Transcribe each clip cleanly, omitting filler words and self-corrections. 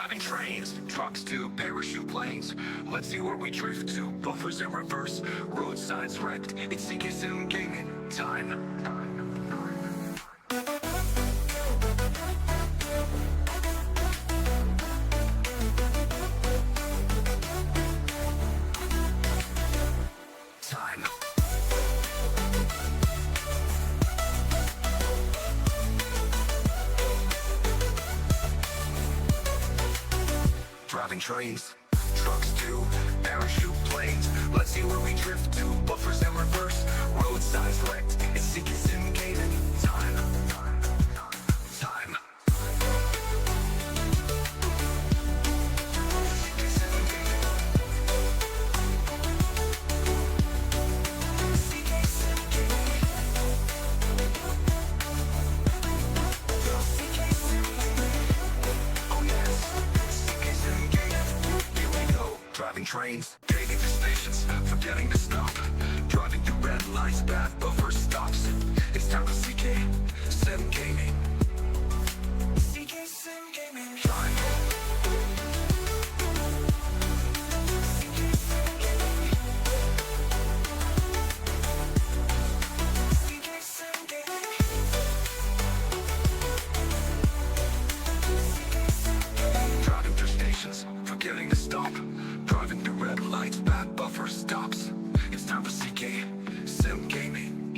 Driving trains, trucks to parachute planes. Let's see where we drift to. Buffers in reverse, road signs wrecked. It's CK gaming time. Driving trains, trucks to parachute planes. Let's see where we drift to. Buffers in reverse, road signs wrecked. It's CK gaming time. Driving trains, gaining destinations, forgetting to stop. Driving through red lights, bad buffer stops. It's time for CK Sim Gaming. CK Sim Gaming. Time. CK Sim Gaming. CK Sim Gaming. Driving through stations, forgetting to stop. Driving through red lights, bad buffer stops. It's time for CK Sim Gaming.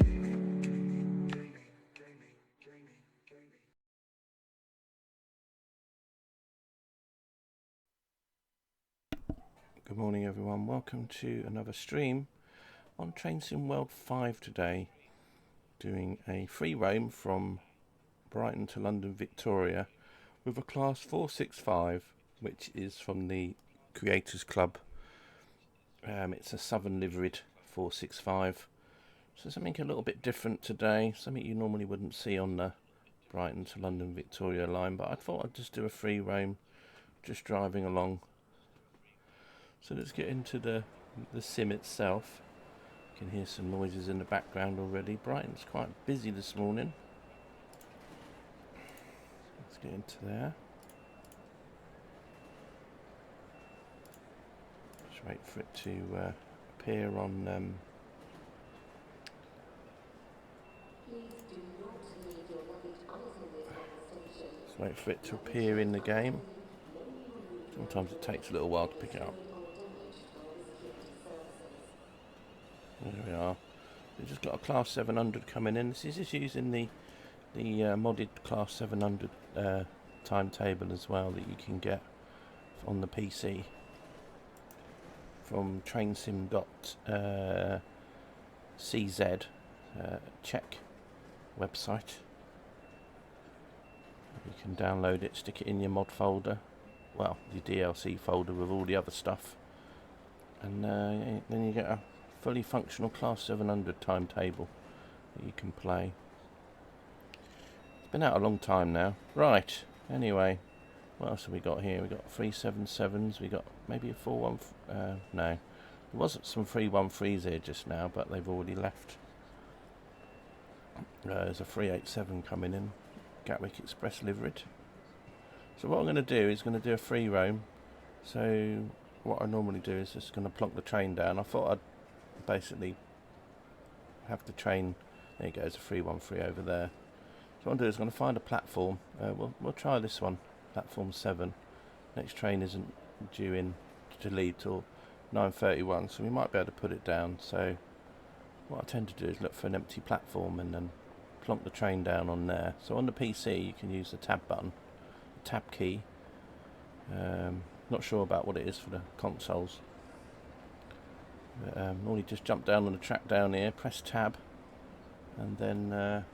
Good morning everyone, welcome to another stream on Train Sim World 5 today, doing a free roam from Brighton to London Victoria with a class 465, which is from the Creators Club. It's a southern liveried 465, so something a little bit different today, something you normally wouldn't see on the Brighton to London Victoria line, but I thought I'd just do a free roam, just driving along. So let's get into the sim itself. You can hear some noises in the background already. Brighton's quite busy this morning. Let's get into there. Just wait for it to appear on just wait for it to appear in the game. Sometimes it takes a little while to pick it up. There we are. We've just got a class 700 coming in. This is just using the modded class 700 timetable as well that you can get on the PC from trainsim.cz, Czech website. You can download it, stick it in your mod folder, well, your DLC folder with all the other stuff, and then you get a fully functional class 700 timetable that you can play. It's been out a long time now. Right, anyway, what else have we got here? We got 377s, we got maybe a 41, no, there was some 313s here just now, but they've already left. There's a 387 coming in, Gatwick Express liveried. So what I'm going to do is going to do a free roam. So what I normally do is just going to plonk the train down. I thought I'd basically have the train, there you go, there's a 313 over there. So what I'm going to do is going to find a platform. We'll try this one, platform 7. Next train isn't due in to leave till 9:31, so we might be able to put it down. So what I tend to do is look for an empty platform and then plonk the train down on there. So on the PC you can use the tab button, the tab key. Not sure about what it is for the consoles. Normally just jump down on the track down here, press tab, and then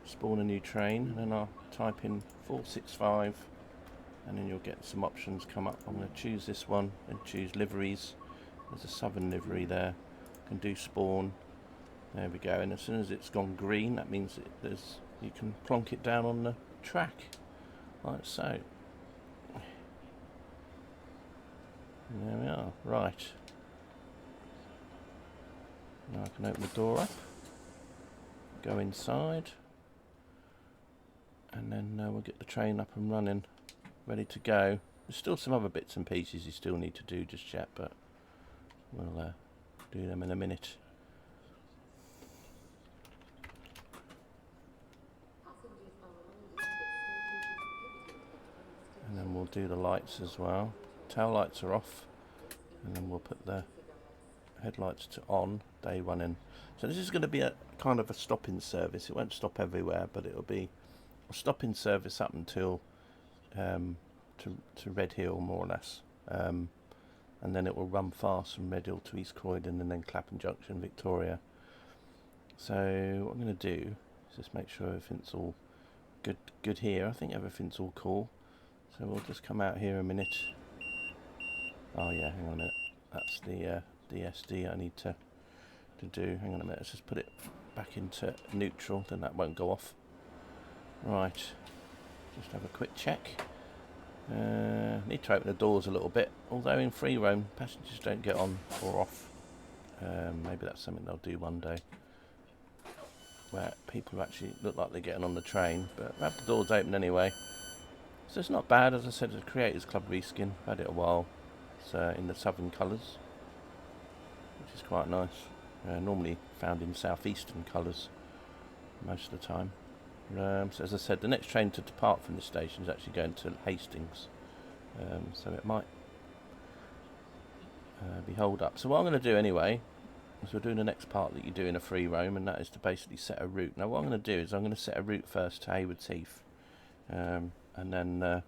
spawn a new train, and then I'll type in 465, and then you'll get some options come up. I'm going to choose this one and choose liveries. There's a southern livery there. Can do spawn. There we go. And as soon as it's gone green, that means you can plonk it down on the track, like so. And there we are. Right. Now I can open the door up, go inside, and then we'll get the train up and running. ready to go. There's still some other bits and pieces you still need to do just yet, but we'll do them in a minute. And then we'll do the lights as well. Tail lights are off, and then we'll put the headlights to on, day one in. So this is going to be a kind of a stop-in service. It won't stop everywhere, but it'll be a stop-in service up until to Red Hill, more or less. And then it will run fast from Red Hill to East Croydon and then Clapham Junction, Victoria. So what I'm going to do is just make sure everything's all good here. I think everything's all cool. So we'll just come out here a minute. Oh yeah, hang on a minute. That's the DSD I need to do. Hang on a minute, let's just put it back into neutral, then that won't go off. Right, just have a quick check. Need to open the doors a little bit, although in Freeroam passengers don't get on or off. Maybe that's something they'll do one day, where people actually look like they're getting on the train, but we'll have the doors open anyway. So it's not bad. As I said, it's a Creators Club reskin. I've had it a while. It's in the southern colours, which is quite nice. Normally found in southeastern colours most of the time. So as I said, the next train to depart from this station is actually going to Hastings, so it might be hold up. So what I'm going to do anyway is we're doing the next part that you do in a Freeroam, and that is to basically set a route. Now what I'm going to do is I'm going to set a route first to Haywards Heath, and then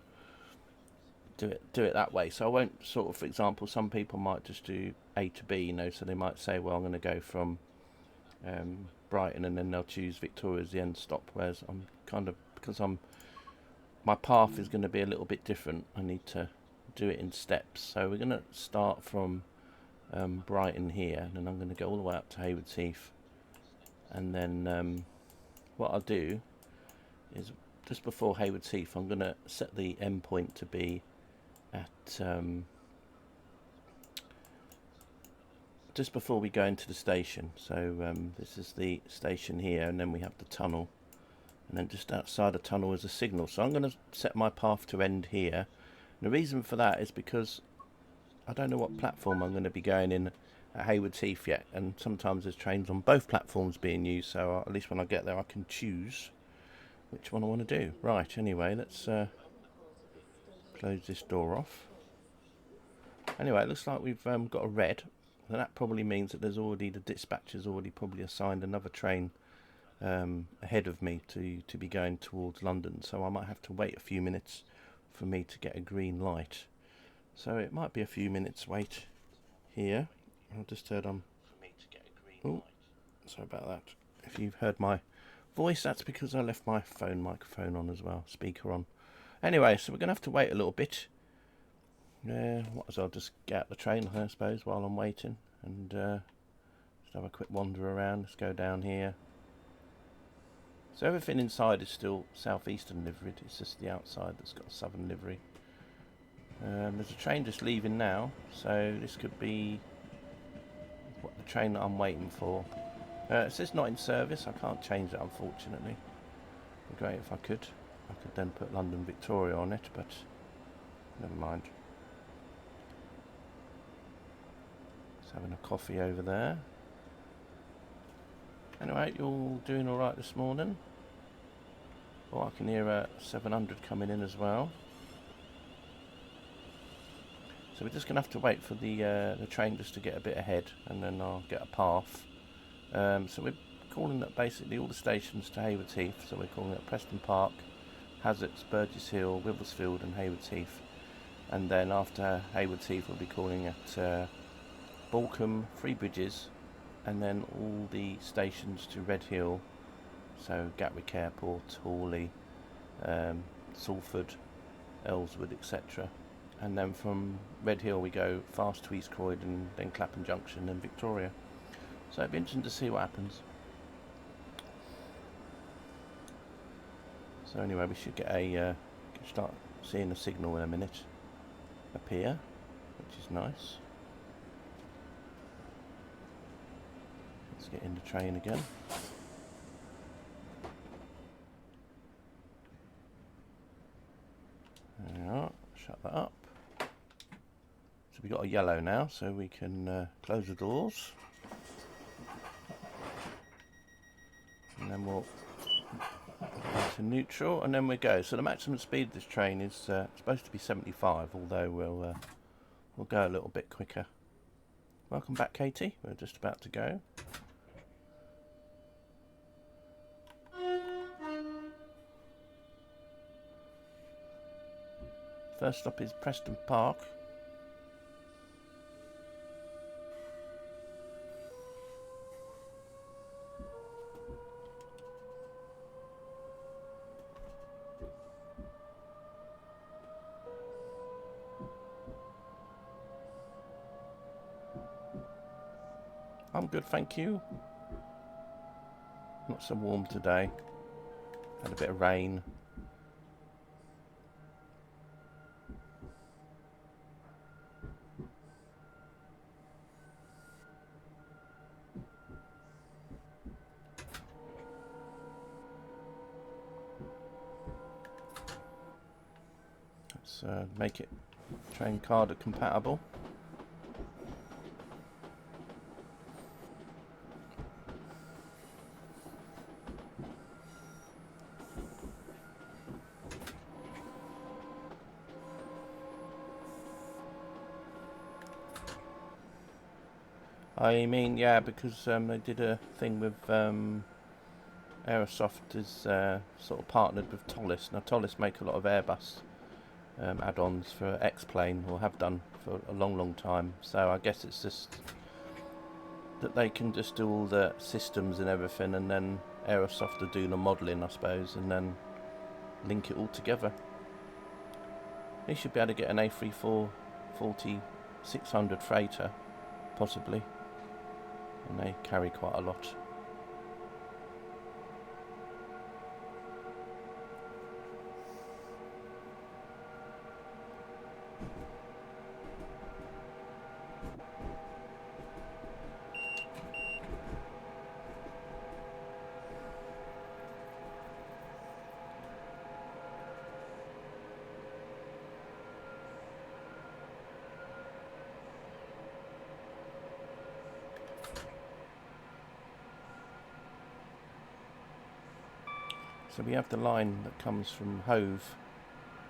do it that way. So I won't sort of, for example, some people might just do A to B, you know, so they might say, well, I'm going to go from Brighton, and then they'll choose Victoria as the end stop, whereas I'm kind of, because my path is going to be a little bit different, I need to do it in steps. So we're going to start from Brighton here, and then I'm going to go all the way up to Haywards Heath, and then what I'll do is just before Haywards Heath I'm going to set the end point to be at just before we go into the station. So this is the station here, and then we have the tunnel, and then just outside the tunnel is a signal. So I'm going to set my path to end here. And the reason for that is because I don't know what platform I'm going to be going in at Haywards Heath yet, and sometimes there's trains on both platforms being used, so at least when I get there I can choose which one I want to do. Right, anyway, let's close this door off. Anyway, it looks like we've got a red, and that probably means that there's already, the dispatcher's already probably assigned another train ahead of me to be going towards London, so I might have to wait a few minutes for me to get a green light. So it might be a few minutes wait here. I just heard oh, sorry about that. If you've heard my voice, that's because I left my phone microphone on as well, speaker on. Anyway, so we're going to have to wait a little bit. I'll just get out the train, I suppose, while I'm waiting, and just have a quick wander around. Let's go down here. So everything inside is still southeastern liveried, it's just the outside that's got a southern livery. There's a train just leaving now, so this could be what the train that I'm waiting for. It says not in service. I can't change that, unfortunately. It'd be great if I could. I could then put London Victoria on it, but never mind. Just having a coffee over there. Anyway, you're all doing alright this morning? Oh, I can hear a 700 coming in as well. So we're just going to have to wait for the train just to get a bit ahead, and then I'll get a path. So we're calling that basically all the stations to Haywards Heath. So we're calling it Preston Park, Hazzetts, Burgess Hill, Wivelsfield and Haywards Heath. And then after Haywards Heath we'll be calling at Balcombe, Three Bridges, and then all the stations to Red Hill. So Gatwick Airport, Hawley, Salford, Ellswood, etc. And then from Red Hill we go fast to East Croydon, then Clapham Junction and Victoria. So it'd be interesting to see what happens. So anyway, we should get start seeing a signal in a minute appear, which is nice. Let's get in the train again. There we are. shut that up. So we've got a yellow now, so we can close the doors. And then we'll go to neutral, and then we go. So the maximum speed of this train is supposed to be 75, although we'll go a little bit quicker. Welcome back, Katie. We're just about to go. First stop is Preston Park. I'm good, thank you. Not so warm today. Had a bit of rain. Let's make it train card compatible. I mean, yeah, because they did a thing with Aerosoft is sort of partnered with Tollis. Now Tollis make a lot of Airbus add-ons for X-Plane, or have done for a long time. So I guess it's just that they can just do all the systems and everything, and then Aerosoft are doing the modelling, I suppose, and then link it all together. They should be able to get an A340-600 freighter, possibly. And they carry quite a lot. So we have the line that comes from Hove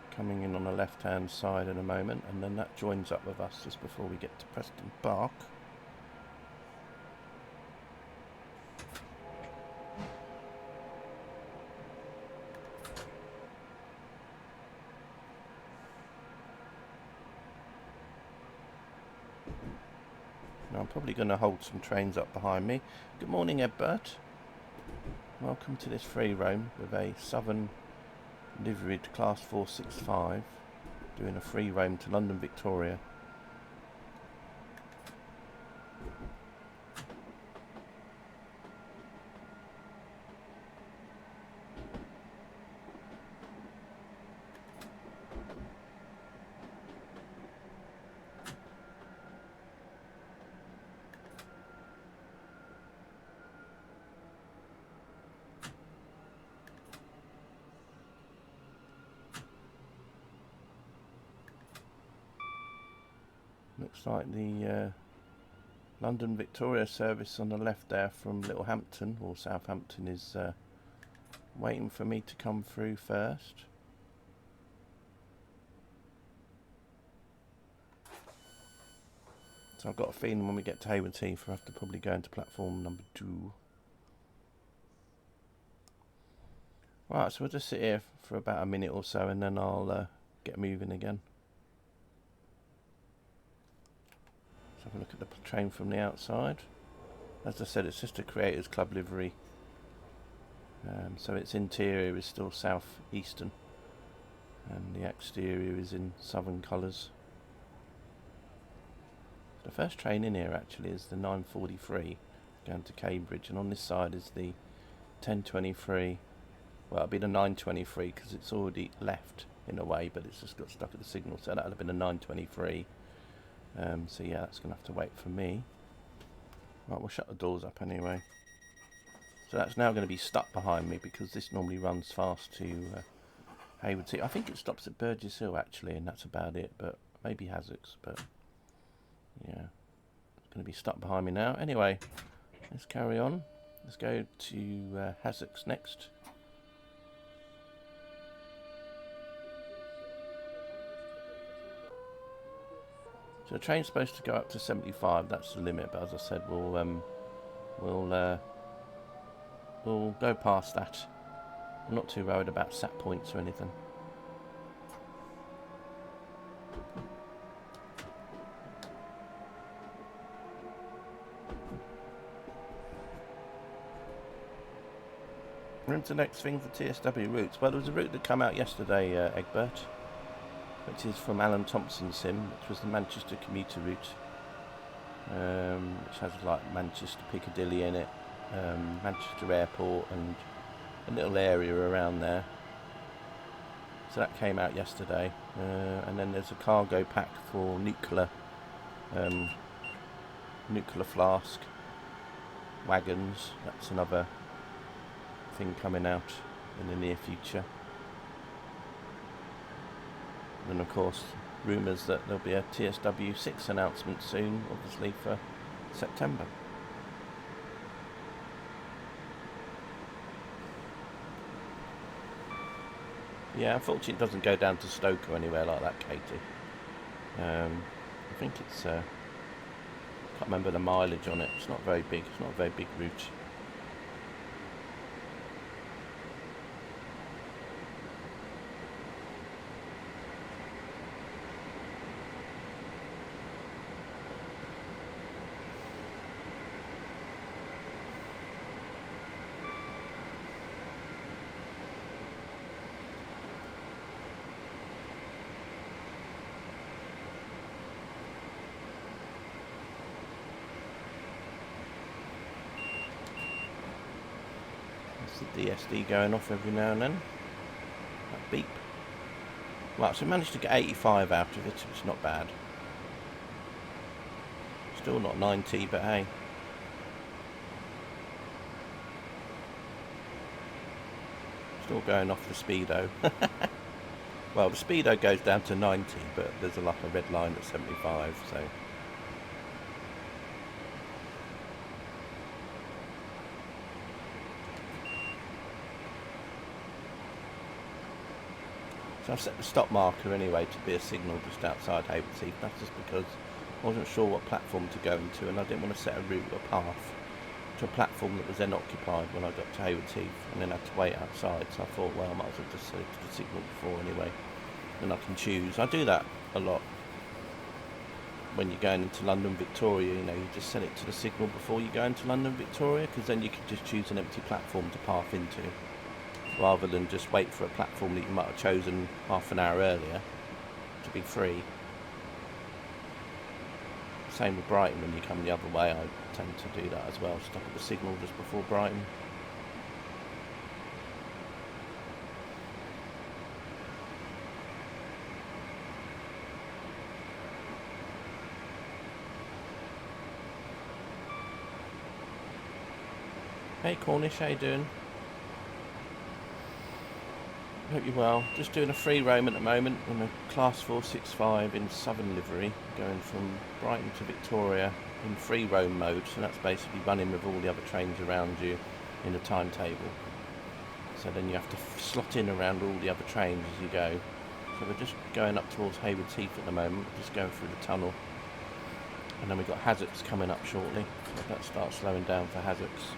coming in on the left hand side in a moment, and then that joins up with us just before we get to Preston Park. Now I'm probably going to hold some trains up behind me. Good morning, Egbert. Welcome to this Freeroam with a Southern liveried Class 465, doing a Freeroam to London Victoria. Looks like the London Victoria service on the left there from Littlehampton or Southampton is waiting for me to come through first. So I've got a feeling when we get to Hayward Heath we'll have to probably go into platform number 2. Right, so we'll just sit here for about a minute or so and then I'll get moving again. Have a look at the train from the outside. As I said, it's just a Creators Club livery, so its interior is still South Eastern and the exterior is in Southern colours. The first train in here actually is the 9:43 going to Cambridge, and on this side is the 10:23. Well, it'll be the 9:23 because it's already left in a way, but it's just got stuck at the signal, so that'll have been a 9:23. So yeah, that's going to have to wait for me. Right, we'll shut the doors up anyway. So that's now going to be stuck behind me because this normally runs fast to Hayward Heath. I think it stops at Burgess Hill actually, and that's about it. But maybe Hazzocks. But yeah, it's going to be stuck behind me now. Anyway, let's carry on. Let's go to Hazzocks next. So the train's supposed to go up to 75. That's the limit. But as I said, we'll go past that. I'm not too worried about sat points or anything. When's the next thing for TSW routes? Well, there was a route that came out yesterday, Egbert, which is from Alan Thompson's sim, which was the Manchester commuter route, which has like Manchester Piccadilly in it, Manchester Airport, and a little area around there. So that came out yesterday, and then there's a cargo pack for nuclear flask wagons. That's another thing coming out in the near future. And then of course rumours that there'll be a TSW 6 announcement soon, obviously for September. Yeah, unfortunately it doesn't go down to Stoke or anywhere like that, Katie. I think it's can't remember the mileage on it. It's not very big. It's not a very big route. The DSD going off every now and then. That beep. Right, so I managed to get 85 out of it. It's not bad. Still not 90, but hey. Still going off the speedo. Well, the speedo goes down to 90, but there's like a red line at 75, so. So I've set the stop marker anyway to be a signal just outside Hayward Heath. That's just because I wasn't sure what platform to go into, and I didn't want to set a route or path to a platform that was then occupied when I got to Hayward Heath, and then had to wait outside. So I thought, well, I might as well just set it to the signal before anyway, then I can choose. I do that a lot when you're going into London Victoria. You know, you just set it to the signal before you go into London Victoria, because then you can just choose an empty platform to path into, rather than just wait for a platform that you might have chosen half an hour earlier to be free. Same with Brighton. When you come the other way, I tend to do that as well. Stop at the signal just before Brighton. Hey Cornish, how you doing? Hope you're well. Just doing a free roam at the moment in a Class 465 in Southern livery, going from Brighton to Victoria in free roam mode. So that's basically running with all the other trains around you in a timetable. So then you have to slot in around all the other trains as you go. So we're just going up towards Hayward Heath at the moment, just going through the tunnel. And then we've got Hazzocks coming up shortly. So that starts slowing down for Hazzocks.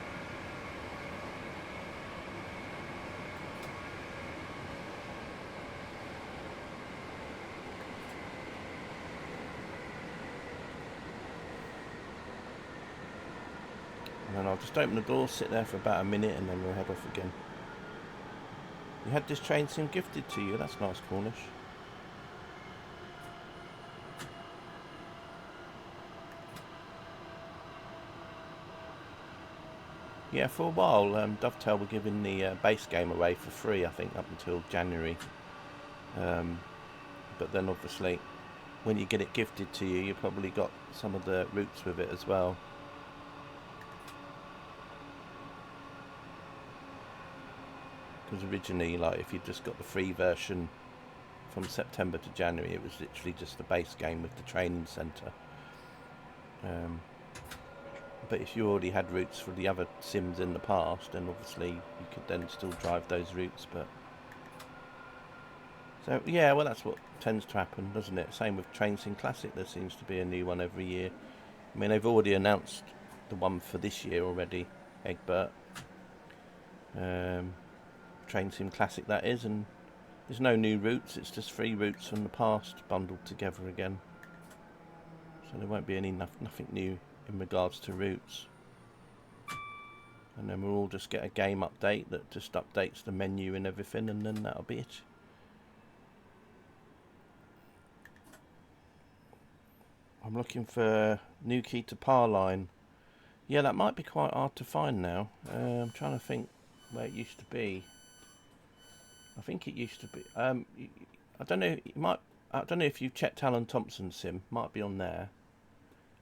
And I'll just open the door, sit there for about a minute, and then we'll head off again. You had this train sim gifted to you. That's nice, Cornish. Yeah, for a while, Dovetail were giving the base game away for free, I think, up until January. But then, obviously, when you get it gifted to you, you probably got some of the routes with it as well. because originally, like, if you just got the free version from September to January, it was literally just the base game with the training centre. But if you already had routes for the other sims in the past, then obviously you could then still drive those routes. But so yeah, well, that's what tends to happen, doesn't it? Same with Train Sim Classic. There seems to be a new one every year. I mean, they've already announced the one for this year already, Egbert. Train Sim Classic, that is, and there's no new routes. It's just 3 routes from the past bundled together again. So there won't be nothing new in regards to routes. And then we'll all just get a game update that just updates the menu and everything, and then that'll be it. I'm looking for new key to power line. Yeah, that might be quite hard to find now. I'm trying to think where it used to be. I think it used to be. I don't know. I don't know if you've checked Alan Thompson's sim. Might be on there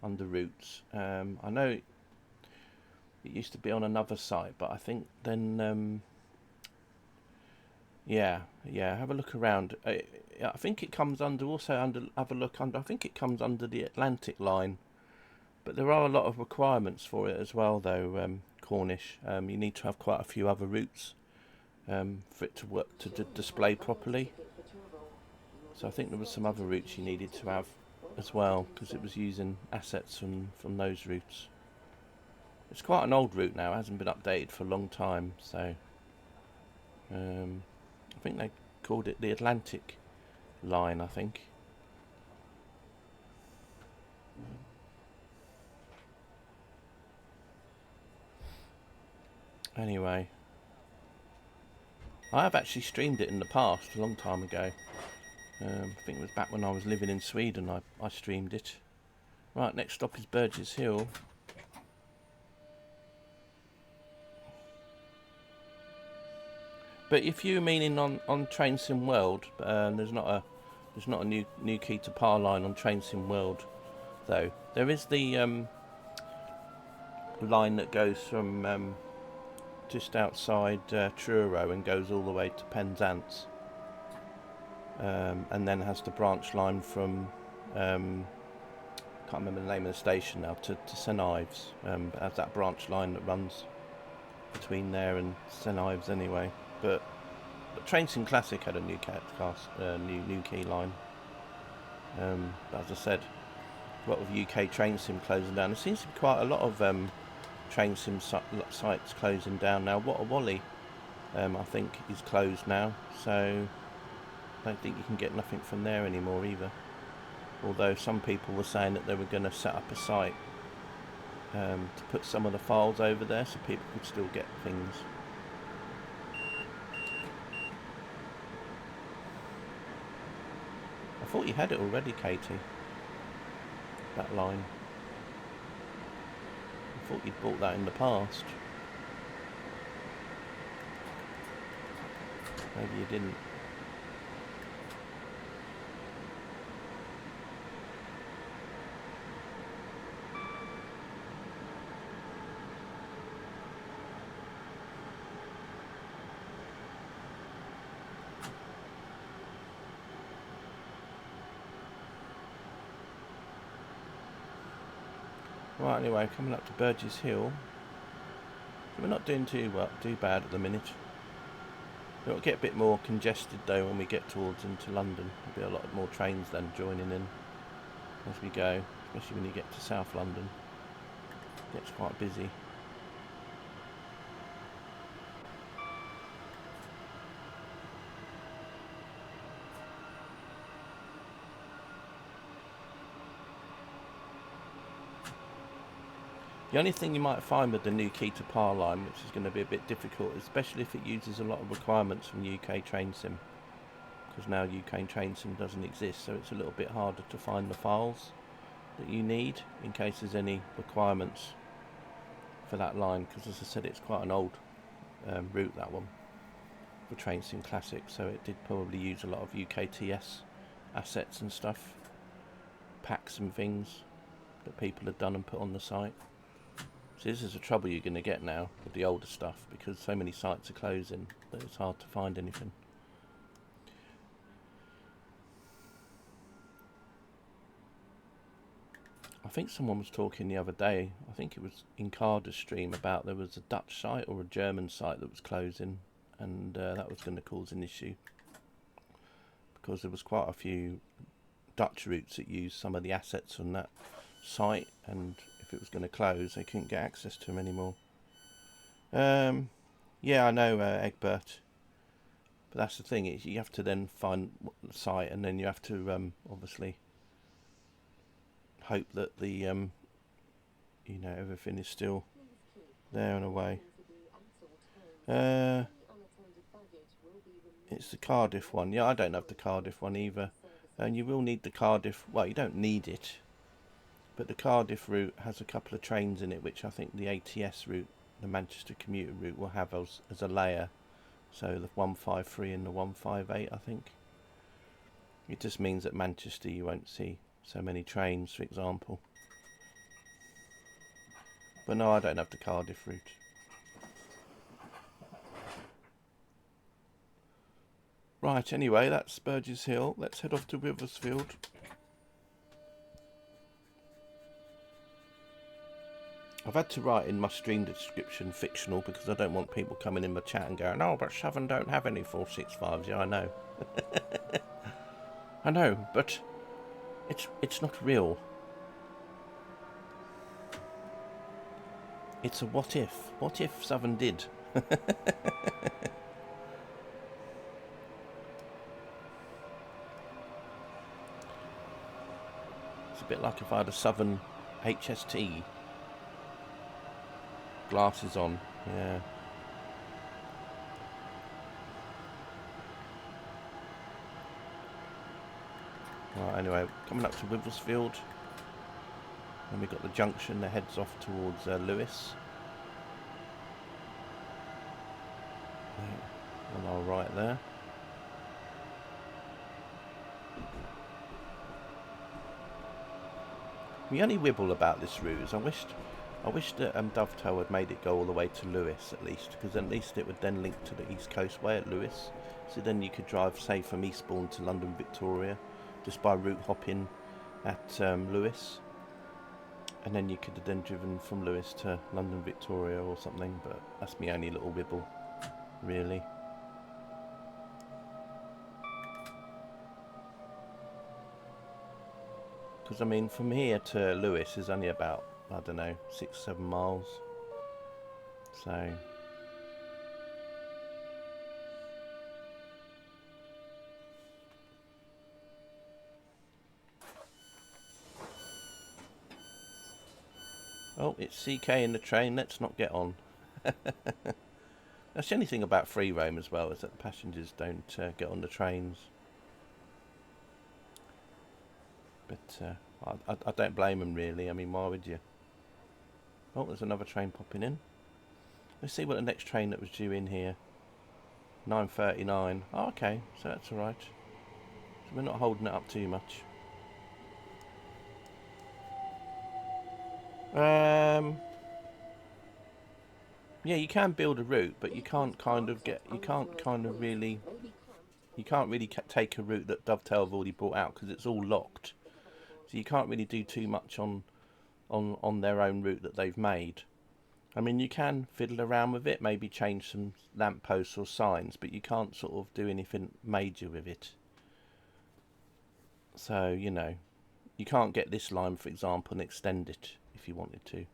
under routes. I know it used to be on another site, but I think then yeah. Have a look around. I think it comes under have a look under. I think it comes under the Atlantic line, but there are a lot of requirements for it as well, though. Cornish. You need to have quite a few other routes for it to work to display properly. So I think there was some other routes you needed to have as well, because it was using assets from those routes. It's quite an old route now, it hasn't been updated for a long time, so I think they called it the Atlantic line, I think. Anyway, I have actually streamed it in the past, a long time ago. I think it was back when I was living in Sweden I streamed it. Right, next stop is Burgess Hill. But if you're meaning on Train Sim World, there's not a new key to power line on Train Sim World, though. There is the line that goes from just outside Truro and goes all the way to Penzance, and then has the branch line from can't remember the name of the station now, to St Ives. But has that branch line that runs between there and St Ives anyway. But Train Sim Classic had a new key line. But as I said, a lot of UK Train Sim closing down. There seems to be quite a lot of Train Sim sites closing down now. What a Wally, I think, is closed now. So I don't think you can get nothing from there anymore either. Although some people were saying that they were going to set up a site to put some of the files over there so people could still get things. I thought you had it already, Katie. That line. I thought you'd bought that in the past. Maybe you didn't. Right, anyway, coming up to Burgess Hill. We're not doing too bad at the minute. It'll get a bit more congested though when we get towards into London. There'll be a lot more trains then joining in as we go, especially when you get to South London. It gets quite busy. The only thing you might find with the new key to power line, which is going to be a bit difficult, especially if it uses a lot of requirements from UK Train Sim, because now UK Train Sim doesn't exist, so it's a little bit harder to find the files that you need in case there's any requirements for that line, because as I said, it's quite an old route, that one, for Train Sim Classic, so it did probably use a lot of UKTS assets and stuff, packs and things that people had done and put on the site. So this is the trouble you're going to get now with the older stuff, because so many sites are closing that it's hard to find anything. I think someone was talking the other day, I think it was in Carter's stream, about there was a Dutch site or a German site that was closing, and that was going to cause an issue, because there was quite a few Dutch routes that used some of the assets on that site, and if it was going to close they couldn't get access to them anymore. Yeah, I know, Egbert, but that's the thing, is you have to then find the site, and then you have to obviously hope that the you know, everything is still there and away. It's the Cardiff one. Yeah, I don't have the Cardiff one either. And you will need the Cardiff, well, you don't need it, but the Cardiff route has a couple of trains in it, which I think the ATS route, the Manchester commuter route, will have as a layer. So the 153 and the 158, I think. It just means that Manchester you won't see so many trains, for example. But no, I don't have the Cardiff route. Right, anyway, that's Burgess Hill. Let's head off to Withersfield. I've had to write in my stream description fictional, because I don't want people coming in my chat and going, oh, but Southern don't have any 465s. Yeah, I know. I know, but it's not real. It's a what if. What if Southern did? It's a bit like if I had a Southern HST. Glasses on, yeah. Right, anyway, coming up to Withersfield. Then we've got the junction that heads off towards Lewis. On our right there. The only wibble about this route is I wish that Dovetail had made it go all the way to Lewis at least, because at least it would then link to the East Coast Way at Lewis. So then you could drive, say, from Eastbourne to London Victoria, just by route hopping at Lewis. And then you could have then driven from Lewis to London Victoria or something, but that's my only little wibble, really. Because, I mean, from here to Lewis is only about, I don't know, 6-7 miles. So... Oh, it's CK in the train, let's not get on. That's the only thing about Freeroam as well, is that the passengers don't get on the trains. But I don't blame them really, I mean, why would you? Oh, there's another train popping in. Let's see what the next train that was due in here. 9:39. Oh, okay, so that's alright. So we're not holding it up too much. Yeah, you can build a route, but you can't really take a route that Dovetail have already brought out, because it's all locked. So you can't really do too much on their own route that they've made. I mean, you can fiddle around with it, maybe change some lampposts or signs, but you can't sort of do anything major with it. So, you know, you can't get this line, for example, and extend it if you wanted to.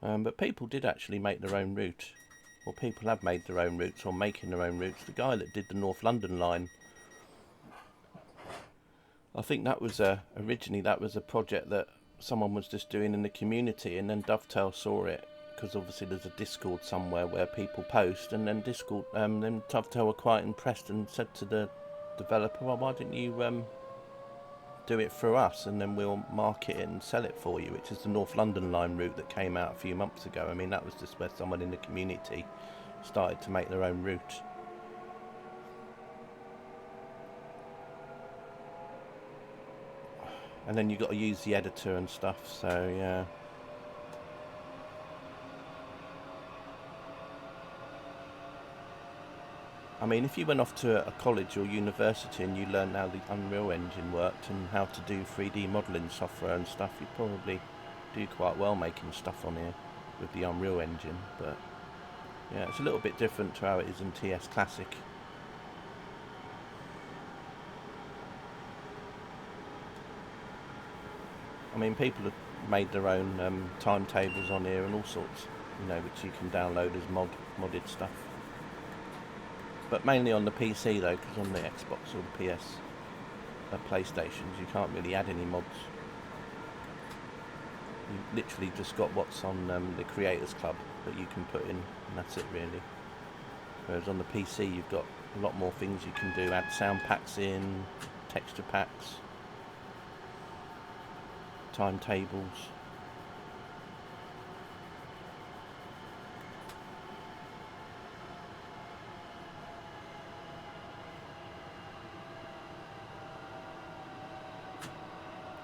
But people did actually make their own route, or people have made their own routes, or making their own routes. The guy that did the North London line, I think that was originally that was a project that someone was just doing in the community, and then Dovetail saw it, because obviously there's a Discord somewhere where people post, and then then Dovetail were quite impressed and said to the developer, well, why didn't you do it through us, and then we'll market it and sell it for you, which is the North London line route that came out a few months ago. I mean, that was just where someone in the community started to make their own route. And then you've got to use the editor and stuff, so yeah. I mean, if you went off to a college or university and you learned how the Unreal Engine worked and how to do 3D modelling software and stuff, you'd probably do quite well making stuff on here with the Unreal Engine. But yeah, it's a little bit different to how it is in TS Classic. I mean, people have made their own timetables on here and all sorts, you know, which you can download as modded stuff. But mainly on the PC though, because on the Xbox or the PS, PlayStations, you can't really add any mods. You literally just got what's on the Creators Club that you can put in, and that's it really. Whereas on the PC, you've got a lot more things you can do. Add sound packs in, texture packs, timetables.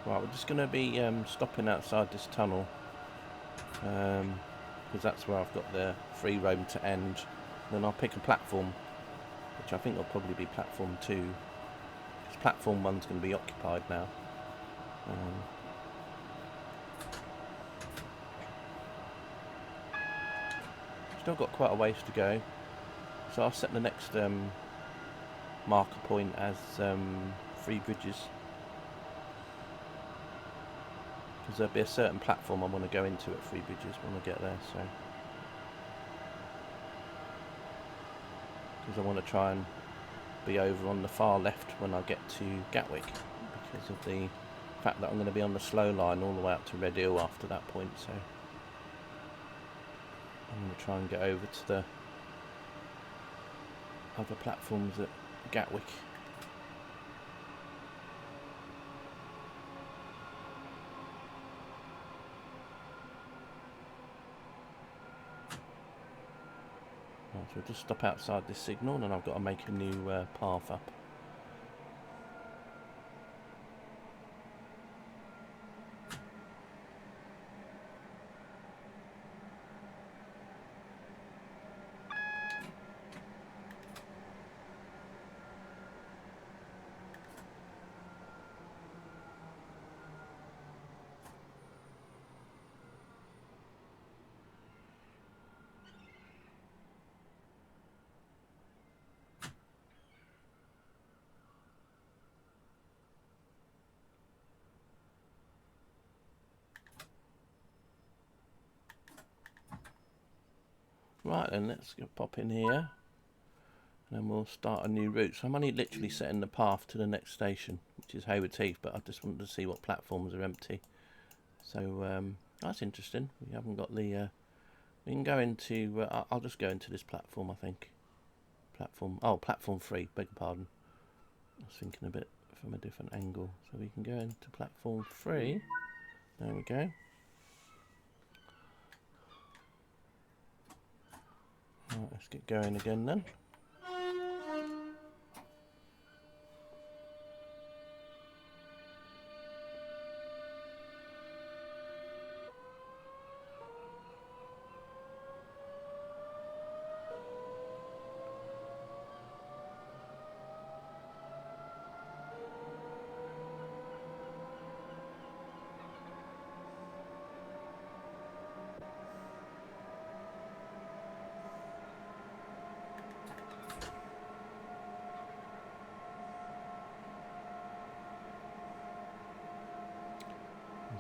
Right, we're just going to be stopping outside this tunnel because that's where I've got the free roam to end. Then I'll pick a platform, which I think will probably be platform 2, because platform 1's going to be occupied now. Still got quite a ways to go, so I'll set the next marker point as 3 bridges. Because there'll be a certain platform I want to go into at 3 bridges when I get there, so. Because I want to try and be over on the far left when I get to Gatwick, because of the fact that I'm going to be on the slow line all the way up to Red Hill after that point, so. I'm going to try and get over to the other platforms at Gatwick. So we'll just stop outside this signal and then I've got to make a new path up. Right then, let's go pop in here and then we'll start a new route. So I'm only literally setting the path to the next station, which is Hayward Heath, but I just wanted to see what platforms are empty. So that's interesting. We haven't got the we can go into I'll just go into this platform, I think. Platform 3, beg your pardon. I was thinking a bit from a different angle. So we can go into platform 3. There we go. Right, let's get going again then.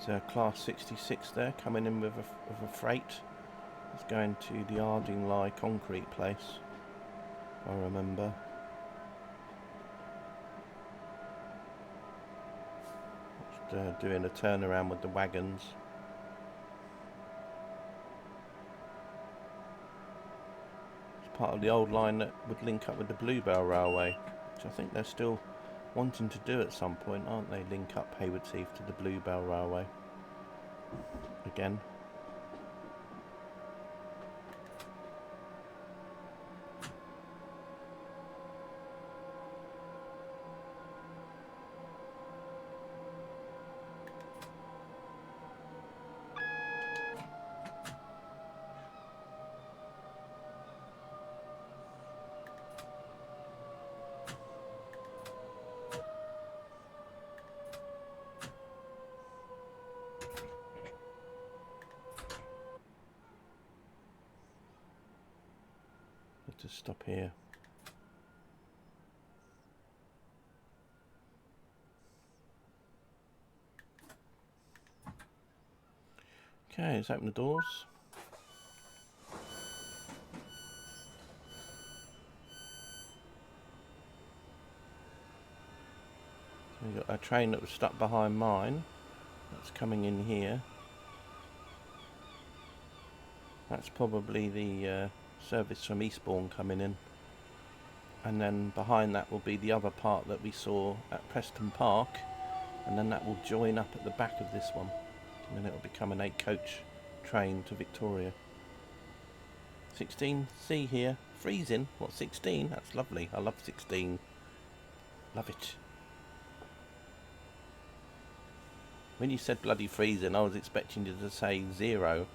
There's a Class 66 there coming in with a freight. It's going to the Ardingly concrete place, if I remember. Just doing a turnaround with the wagons. It's part of the old line that would link up with the Bluebell Railway, which I think they're still wanting to do at some point, aren't they? Link up Hayward Heath to the Bluebell Railway again. Just stop here. Okay, let's open the doors. So we've got a train that was stuck behind mine. That's coming in here. That's probably the service from Eastbourne coming in. And then behind that will be the other part that we saw at Preston Park. And then that will join up at the back of this one. And then it will become an 8-coach train to Victoria. 16C here. Freezing. What, 16? That's lovely. I love 16. Love it. When you said bloody freezing, I was expecting you to say 0.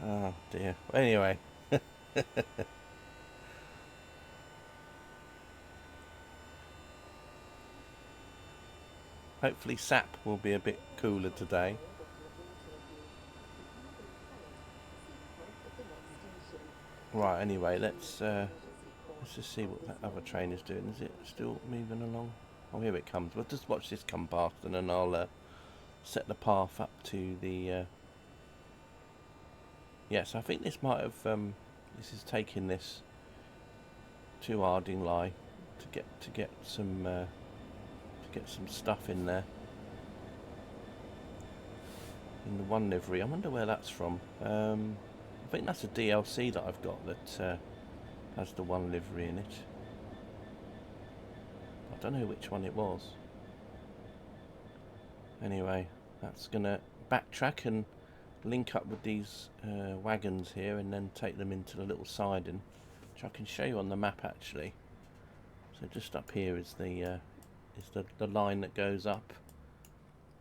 Oh dear. Anyway. Hopefully SAP will be a bit cooler today. Right, anyway, let's just see what that other train is doing. Is it still moving along? Oh, here it comes. We'll just watch this come past and then I'll set the path up to the... Yes, I think this might have... this is taking this to Ardingly to get some stuff in there. In the one livery. I wonder where that's from. I think that's a DLC that I've got that has the one livery in it. I don't know which one it was. Anyway, that's gonna backtrack and link up with these wagons here and then take them into the little siding, which I can show you on the map actually. So just up here is the line that goes up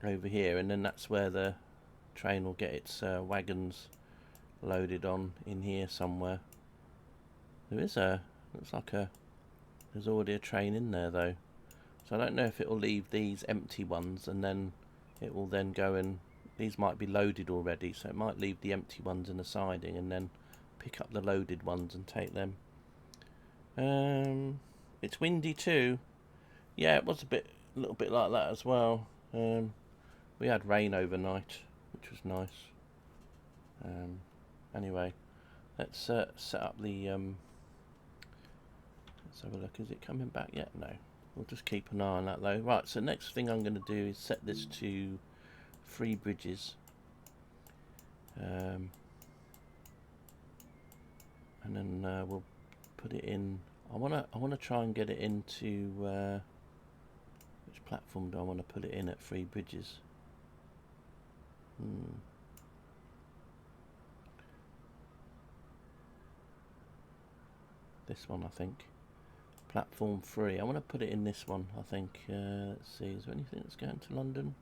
over here, and then that's where the train will get its wagons loaded on in here somewhere. There is looks like there's already a train in there though, so I don't know if it will leave these empty ones and then it will then go and these might be loaded already, so it might leave the empty ones in the siding and then pick up the loaded ones and take them. It's windy too. Yeah, it was a little bit like that as well. We had rain overnight, which was nice. Anyway, let's set up the... let's have a look. Is it coming back yet? No. We'll just keep an eye on that though. Right, so next thing I'm going to do is set this to 3 bridges. And then we'll put it in... I wanna try and get it into... which platform do I want to put it in at 3 bridges? This one, I think. Platform 3. I want to put it in this one, I think. Let's see, is there anything that's going to London?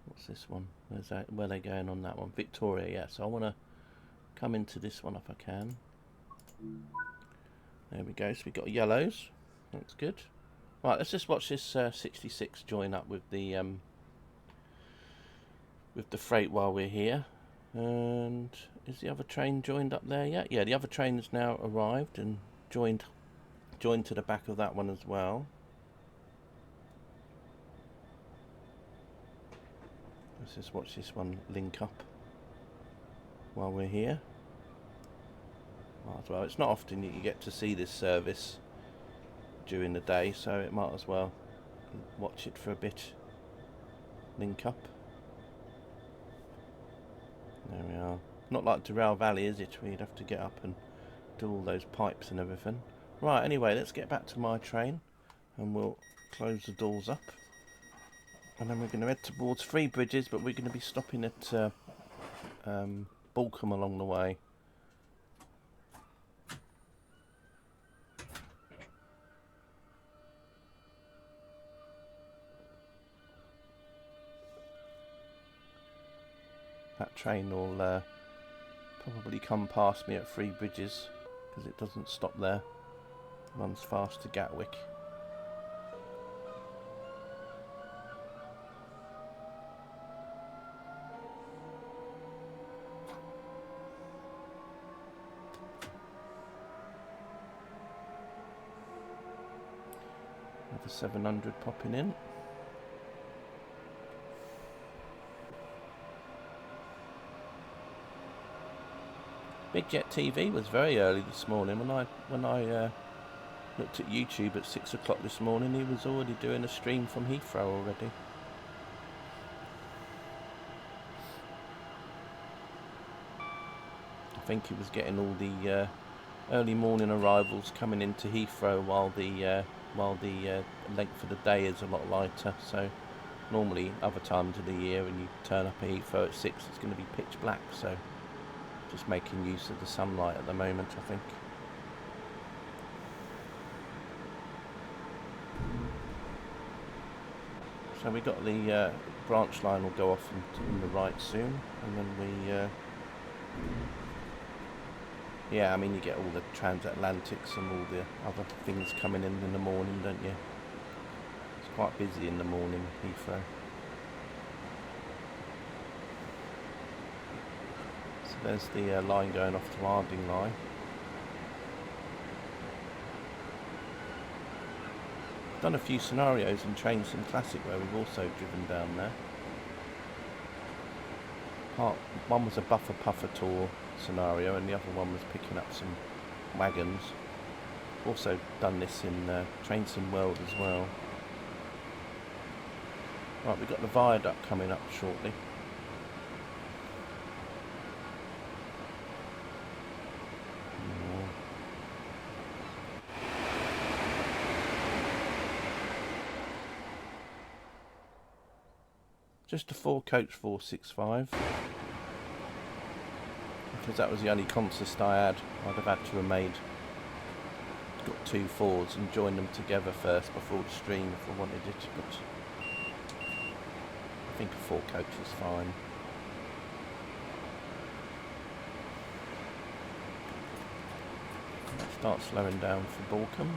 What's this one? Where's that? Where are they going on that one? Victoria, yeah. So I want to come into this one if I can. There we go. So we've got yellows. That's good. Right, let's just watch this 66 join up with the freight while we're here. And is the other train joined up there yet? Yeah, the other train has now arrived and joined to the back of that one as well. Let's just watch this one link up while we're here. Might as well. It's not often that you get to see this service during the day, so it might as well watch it for a bit. Link up. There we are. Not like Doral Valley, is it? Where you'd have to get up and do all those pipes and everything. Right, anyway, let's get back to my train and we'll close the doors up. And then we're going to head towards 3 bridges, but we're going to be stopping at Balcombe along the way. That train will probably come past me at 3 bridges because it doesn't stop there. It runs fast to Gatwick. Another 700 popping in. Big Jet TV was very early this morning. When I looked at YouTube at 6 o'clock this morning, he was already doing a stream from Heathrow already. I think he was getting all the early morning arrivals coming into Heathrow while the length of the day is a lot lighter. So normally other times of the year when you turn up at Heathrow at 6, it's going to be pitch black. So just making use of the sunlight at the moment, I think. So we got the branch line will go off on the right soon, and then yeah, I mean you get all the transatlantics and all the other things coming in the morning, don't you? It's quite busy in the morning, Heathrow. So there's the line going off to Ardingly. Done a few scenarios in Train Sim Classic where we've also driven down there. One was a buffer puffer tour scenario and the other one was picking up some wagons. Also done this in Train Sim World as well. Right, we've got the viaduct coming up shortly. Just a 4-coach 465, because that was the only consist I had. I'd have had to have got 2 4s and joined them together first before the stream if I wanted it, but I think a 4-coach is fine. Let's start slowing down for Borkham.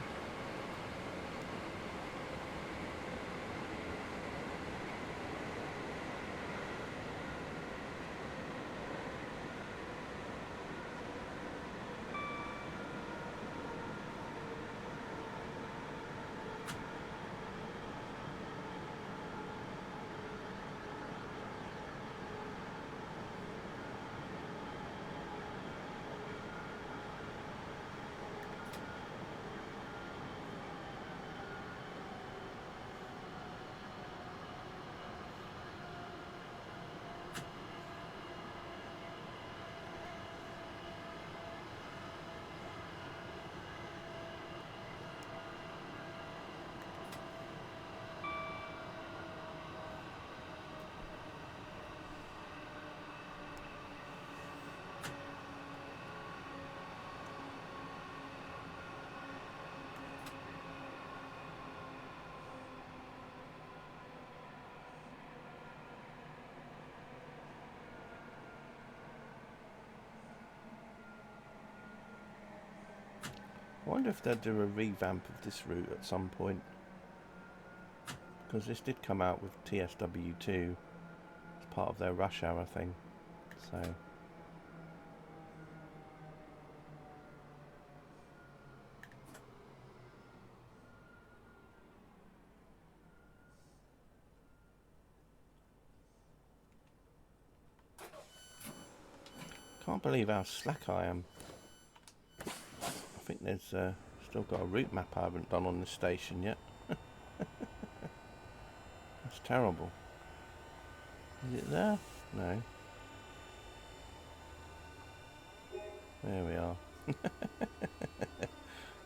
I wonder if they'll do a revamp of this route at some point, because this did come out with TSW2 as part of their rush hour thing, so can't believe how slack I am. I think there's still got a route map I haven't done on this station yet. That's terrible. Is it there? No. There we are.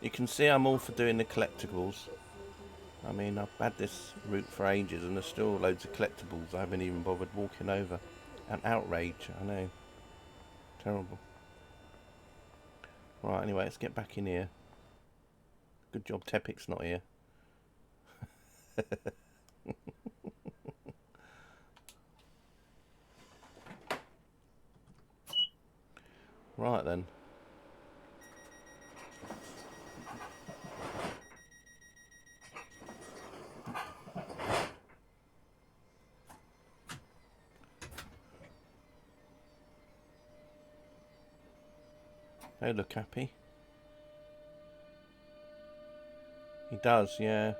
You can see I'm all for doing the collectibles. I mean, I've had this route for ages and there's still loads of collectibles I haven't even bothered walking over. An outrage, I know. Terrible. Right, anyway, let's get back in here. Good job Tepic's not here. Right then. They look happy. He does, yeah.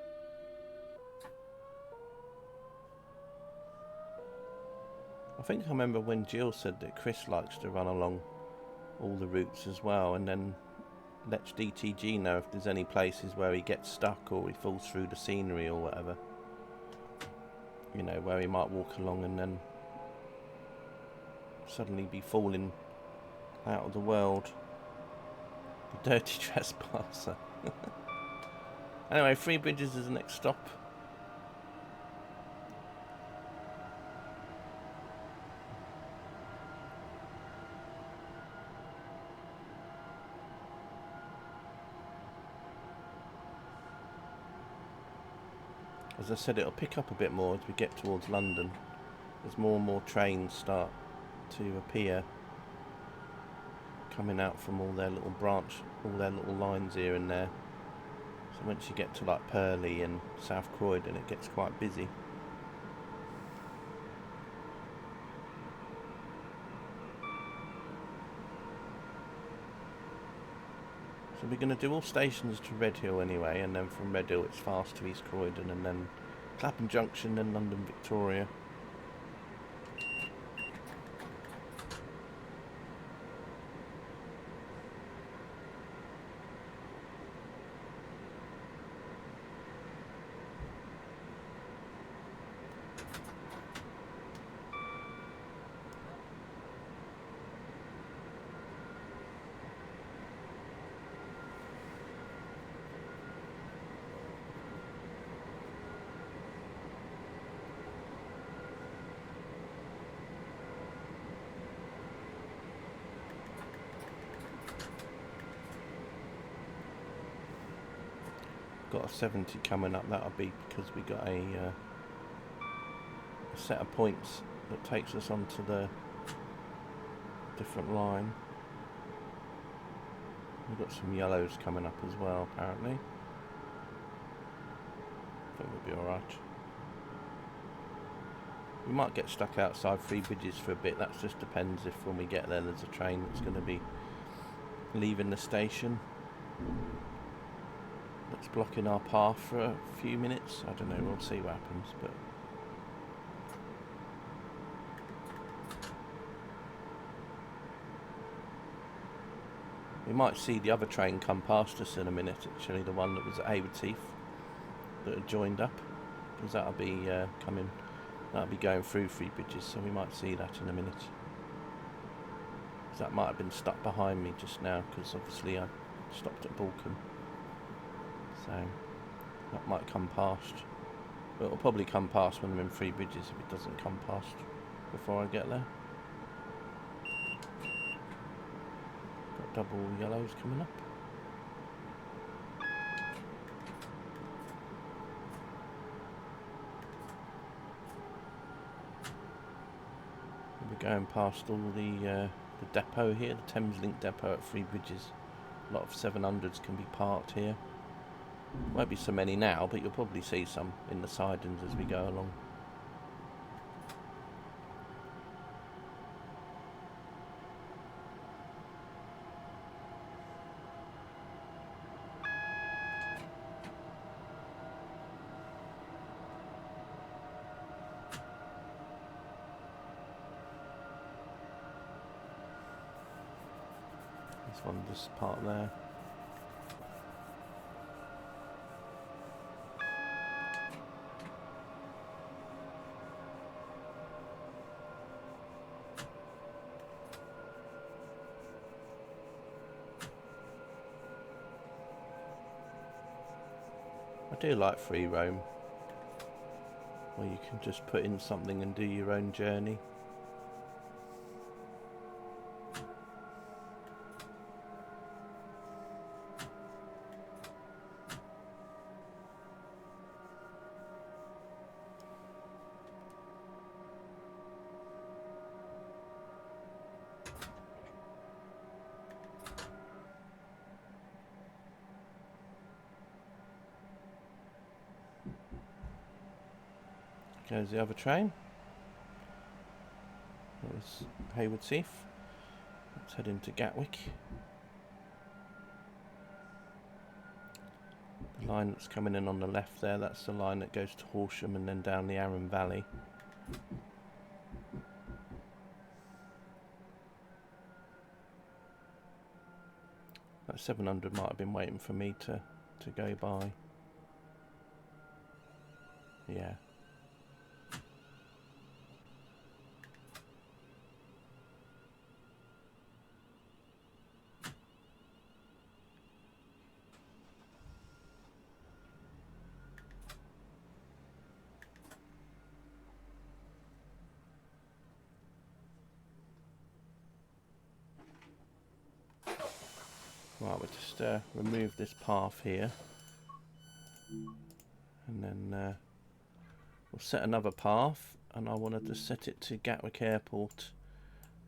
I think I remember when Jill said that Chris likes to run along all the routes as well, and then lets DTG know if there's any places where he gets stuck or he falls through the scenery or whatever. You know, where he might walk along and then suddenly be falling out of the world. The dirty trespasser. Anyway, Three Bridges is the next stop. As I said, it'll pick up a bit more as we get towards London. As more and more trains start to appear, coming out from all their little lines here and there. So once you get to like Purley and South Croydon, it gets quite busy. So we're going to do all stations to Redhill anyway, and then from Redhill it's fast to East Croydon, and then Clapham Junction, then London Victoria. Got a 70 coming up. That'll be because we got a set of points that takes us onto the different line. We've got some yellows coming up as well, apparently. I think we'll be alright. We might get stuck outside Three Bridges for a bit. That just depends if when we get there there's a train that's going to be leaving the station. That's blocking our path for a few minutes. I don't know, we'll see what happens, but we might see the other train come past us in a minute, actually, the one that was at Hayward's Heath that had joined up, because that'll be going through Three Bridges, so we might see that in a minute. That might have been stuck behind me just now, because obviously I stopped at Balcombe. So that might come past. But it'll probably come past when I'm in Three Bridges if it doesn't come past before I get there. Got double yellows coming up. We're going past all the depot here, the Thameslink depot at Three Bridges. A lot of 700s can be parked here. Won't be so many now, but you'll probably see some in the sidings as we go along. This one just parked there. I do like Freeroam, where you can just put in something and do your own journey. Goes the other train. That was Hayward's Heath. Let's head into Gatwick. The line that's coming in on the left there, that's the line that goes to Horsham and then down the Arun Valley. That 700 might have been waiting for me to go by. Yeah. Right, we'll just remove this path here, and then we'll set another path, and I wanted to set it to Gatwick Airport,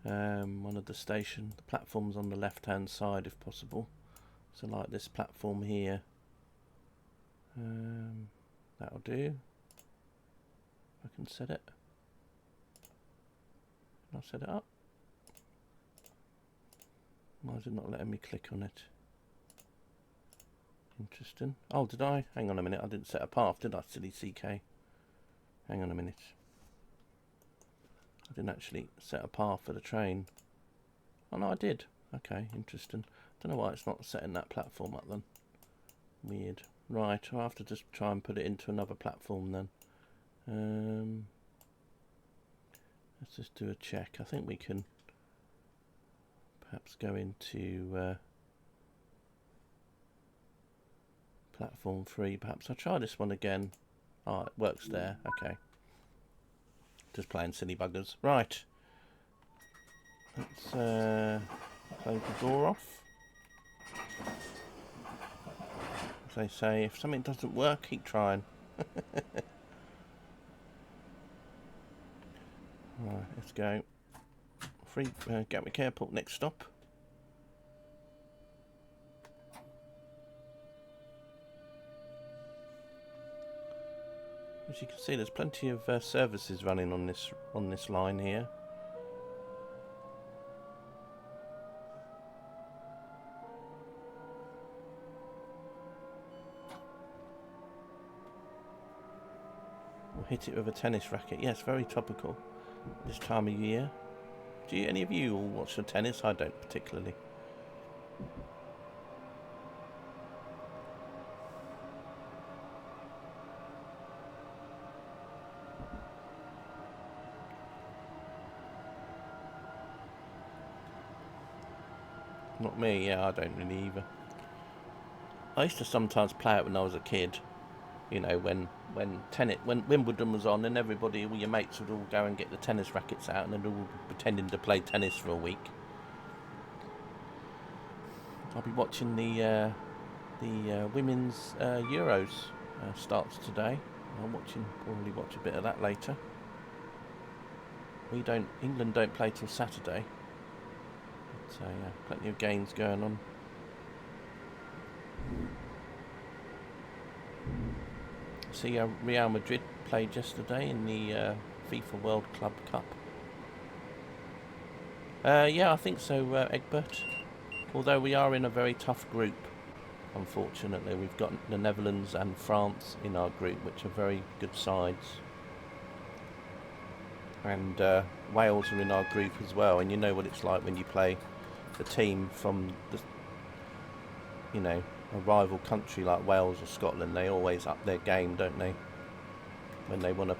one of the station, the platforms on the left hand side if possible. So like this platform here, that'll do. I can set it. Can I set it up? Why is it not letting me click on it? Interesting. Oh, did I? Hang on a minute. I didn't set a path, did I? Silly CK. Hang on a minute. I didn't actually set a path for the train. Oh, no, I did. Okay, interesting. Don't know why it's not setting that platform up then. Weird. Right, I'll have to just try and put it into another platform then. Let's just do a check. I think we can perhaps go into platform 3. Perhaps I'll try this one again. Oh, it works there. Okay. Just playing silly buggers. Right. Let's close the door off. As they say, if something doesn't work, keep trying. Right, let's go. Gatwick Airport, next stop. As you can see, there's plenty of services running on this line here. We'll hit it with a tennis racket. Yes, very topical this time of year. Do any of you all watch the tennis? I don't particularly. Not me, yeah, I don't really either. I used to sometimes play it when I was a kid. You know, when Wimbledon was on, and everybody, all your mates would all go and get the tennis rackets out, and they'd all pretending to play tennis for a week. I'll be watching the women's Euros starts today. Probably watch a bit of that later. England don't play till Saturday. So yeah, plenty of games going on. See, Real Madrid played yesterday in the FIFA World Club Cup. Yeah, I think so, Egbert. Although we are in a very tough group, unfortunately. We've got the Netherlands and France in our group, which are very good sides. And Wales are in our group as well. And you know what it's like when you play a team from a rival country like Wales or Scotland. They always up their game, don't they, when they want to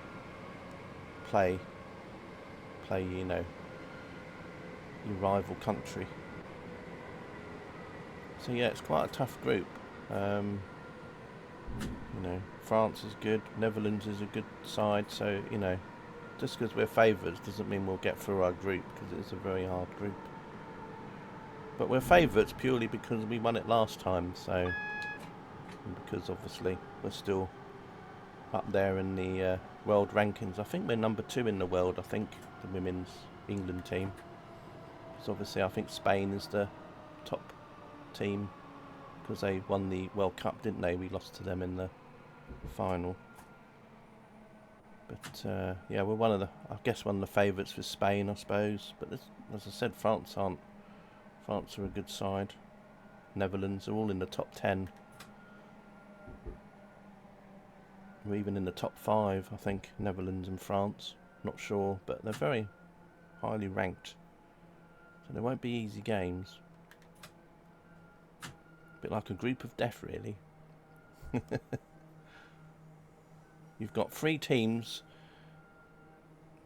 play your rival country. So yeah, it's quite a tough group. France is good, Netherlands is a good side, so just because we're favourites doesn't mean we'll get through our group, because it's a very hard group. But we're favourites purely because we won it last time, and because obviously we're still up there in the world rankings. I think we're number 2 in the world, I think, the women's England team. So obviously I think Spain is the top team, because they won the World Cup, didn't they? We lost to them in the final. But yeah, we're one of the favourites for Spain, I suppose. But as I said, France are a good side. Netherlands are all in the top 10. We're even in the top 5, I think, Netherlands and France. Not sure, but they're very highly ranked. So they won't be easy games. bit like a group of death, really. You've got 3 teams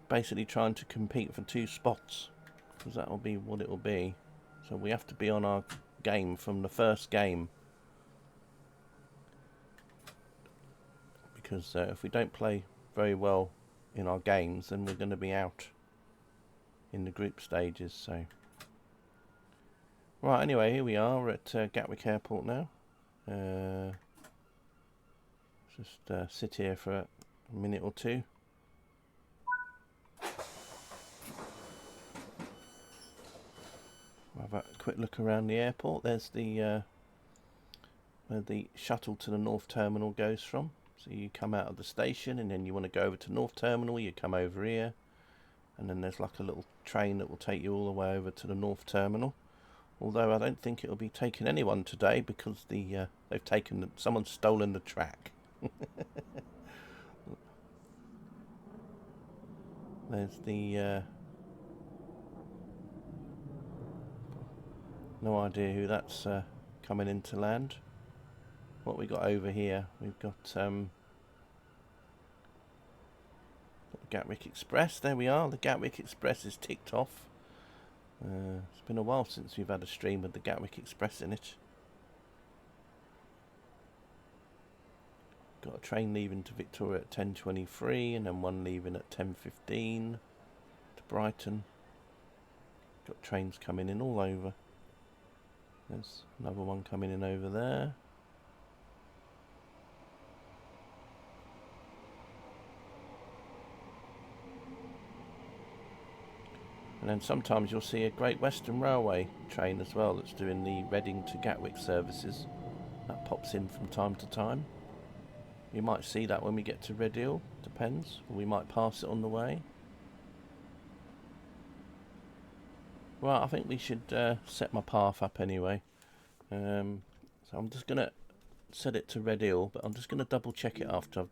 basically trying to compete for 2 spots, because that'll be what it will be. So we have to be on our game from the first game, because if we don't play very well in our games, then we're going to be out in the group stages. So right, anyway, here we are. We're at Gatwick Airport now. Just sit here for a minute or two. We'll have a quick look around the airport. There's the where the shuttle to the North Terminal goes from. So you come out of the station, and then you want to go over to North Terminal, you come over here, and then there's like a little train that will take you all the way over to the North Terminal. Although I don't think it'll be taking anyone today, because they've taken someone's stolen the track. There's the no idea who that's coming in to land. What we got over here, we've got the Gatwick Express. There we are. The Gatwick Express is ticked off. It's been a while since we've had a stream with the Gatwick Express in it. Got a train leaving to Victoria at 10:23, and then one leaving at 10:15 to Brighton. Got trains coming in all over. There's another one coming in over there. And then sometimes you'll see a Great Western Railway train as well that's doing the Reading to Gatwick services. That pops in from time to time. You might see that when we get to Redhill, depends. Or we might pass it on the way. Right, I think we should set my path up anyway. So I'm just going to set it to Redhill, but I'm just going to double check it after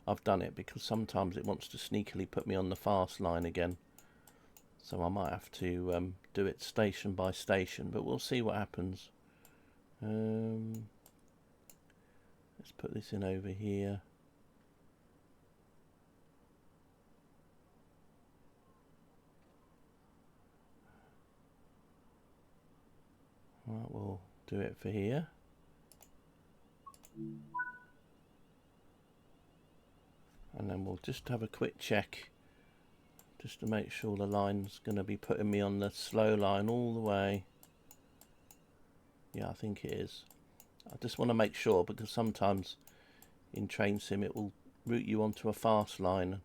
I've done it, because sometimes it wants to sneakily put me on the fast line again. So I might have to do it station by station, but we'll see what happens. Let's put this in over here. Right, we'll do it for here. And then we'll just have a quick check, just to make sure the line's going to be putting me on the slow line all the way. Yeah, I think it is. I just want to make sure, because sometimes in Train Sim it will route you onto a fast line,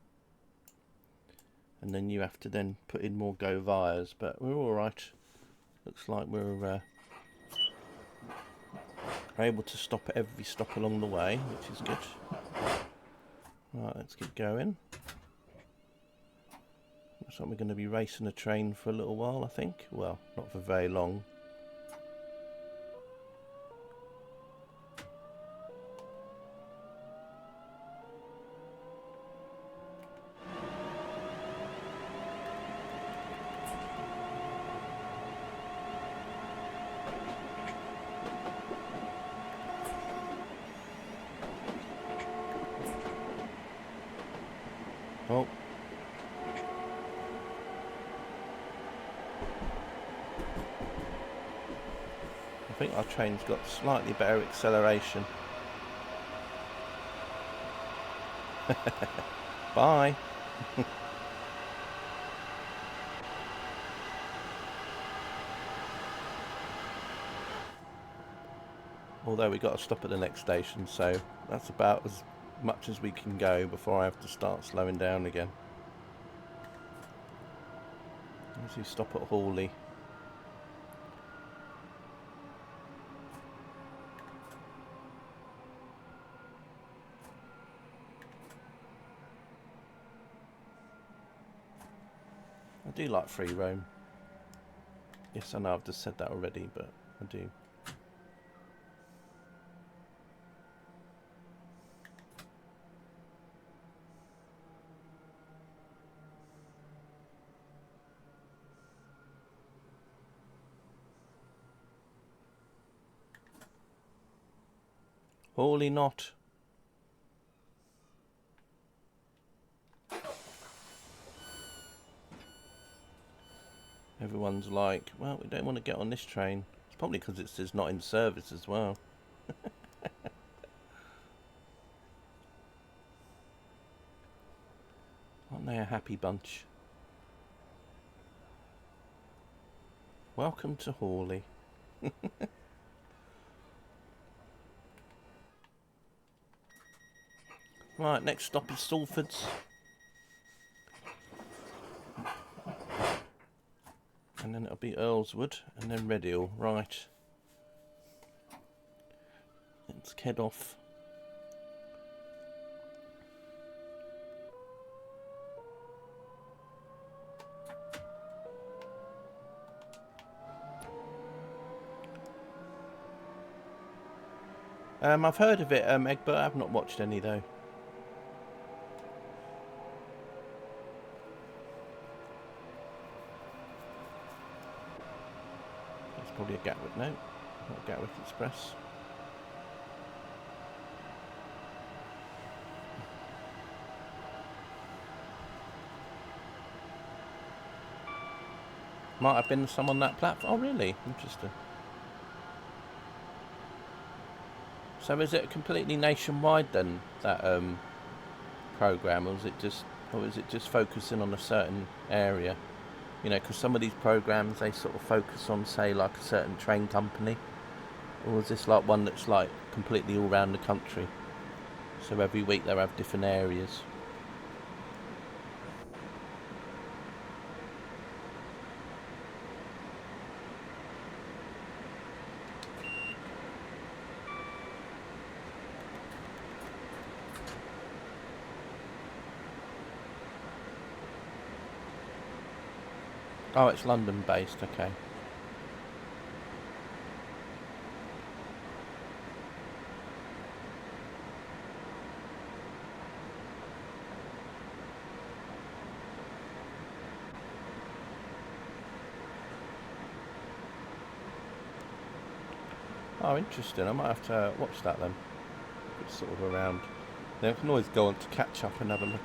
and then you have to then put in more go vias, but we're alright. Looks like we're able to stop at every stop along the way, which is good. Right, let's get going. Looks like we're going to be racing a train for a little while, I think. Well, not for very long. Oh. I think our train's got slightly better acceleration. Bye. Although we got to stop at the next station, so that's about as much as we can go before I have to start slowing down again. As we stop at Hawley. I do like Freeroam. Yes, I know I've just said that already, but I do. Hawley not. Everyone's like, well, we don't want to get on this train. It's probably because it's just not in service as well. Aren't they a happy bunch? Welcome to Hawley. Right, next stop is Salfords. And then it'll be Earlswood and then Redhill. Right. Let's head off. I've heard of it, Egbert. I've not watched any though. It's probably a Gatwick, no, not Gatwick Express. Might have been some on that platform. Oh, really? Interesting. So is it completely nationwide then, that program, or is it just focusing on a certain area? You know, because some of these programs, they sort of focus on, say, like a certain train company, or is this like one that's like completely all around the country? So every week they'll have different areas. Oh, it's London based, okay. Oh, interesting. I might have to watch that then. It's sort of around. Then I can always go on to catch up and have a look.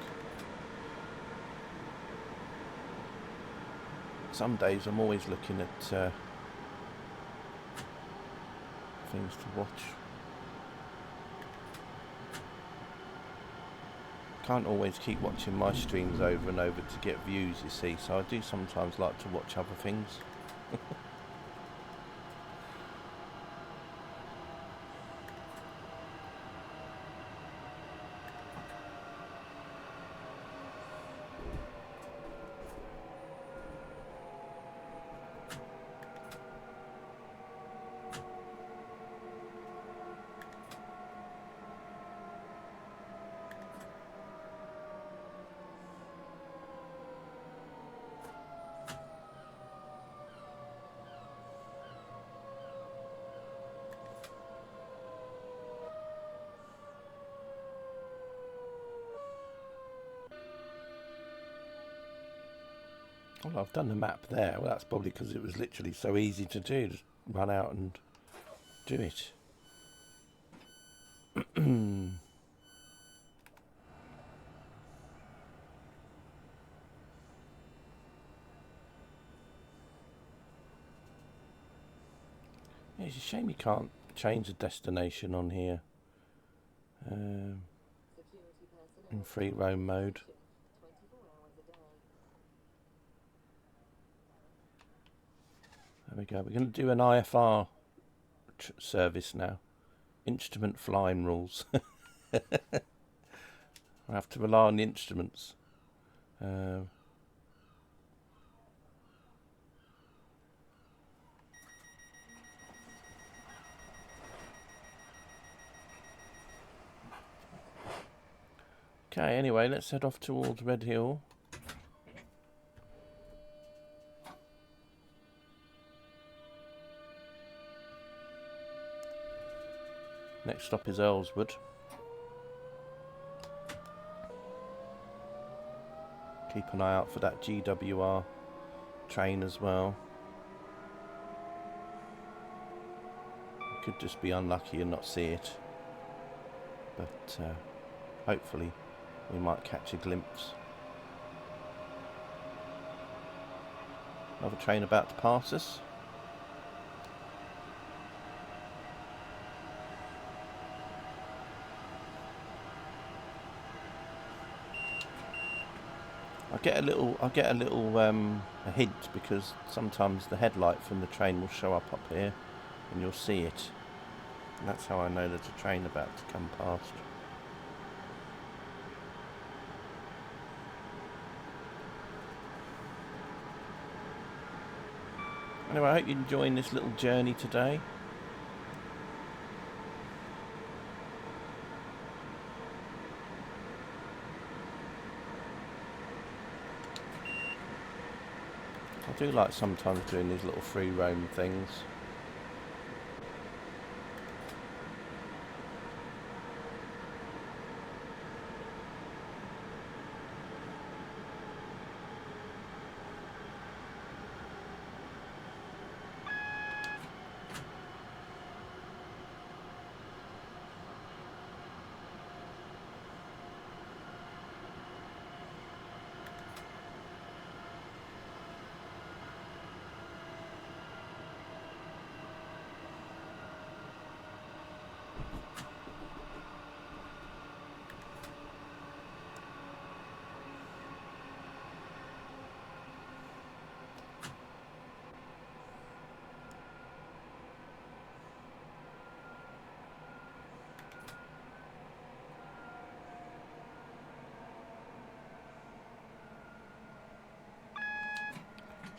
Some days I'm always looking at things to watch. Can't always keep watching my streams over and over to get views, you see, so I do sometimes like to watch other things. Well, I've done the map there. Well, that's probably because it was literally so easy to do. Just run out and do it. Yeah, it's a shame you can't change the destination on here. In Freeroam mode. There we go. We're going to do an IFR service now. Instrument flying rules. I have to rely on the instruments. Okay, anyway, let's head off towards Redhill. Next stop is Earlswood. Keep an eye out for that GWR train as well. Could just be unlucky and not see it. but hopefully we might catch a glimpse. Another train about to pass us. I get a little a hint, because sometimes the headlight from the train will show up here and you'll see it. And that's how I know there's a train about to come past. Anyway, I hope you're enjoying this little journey today. I do like sometimes doing these little free roam things.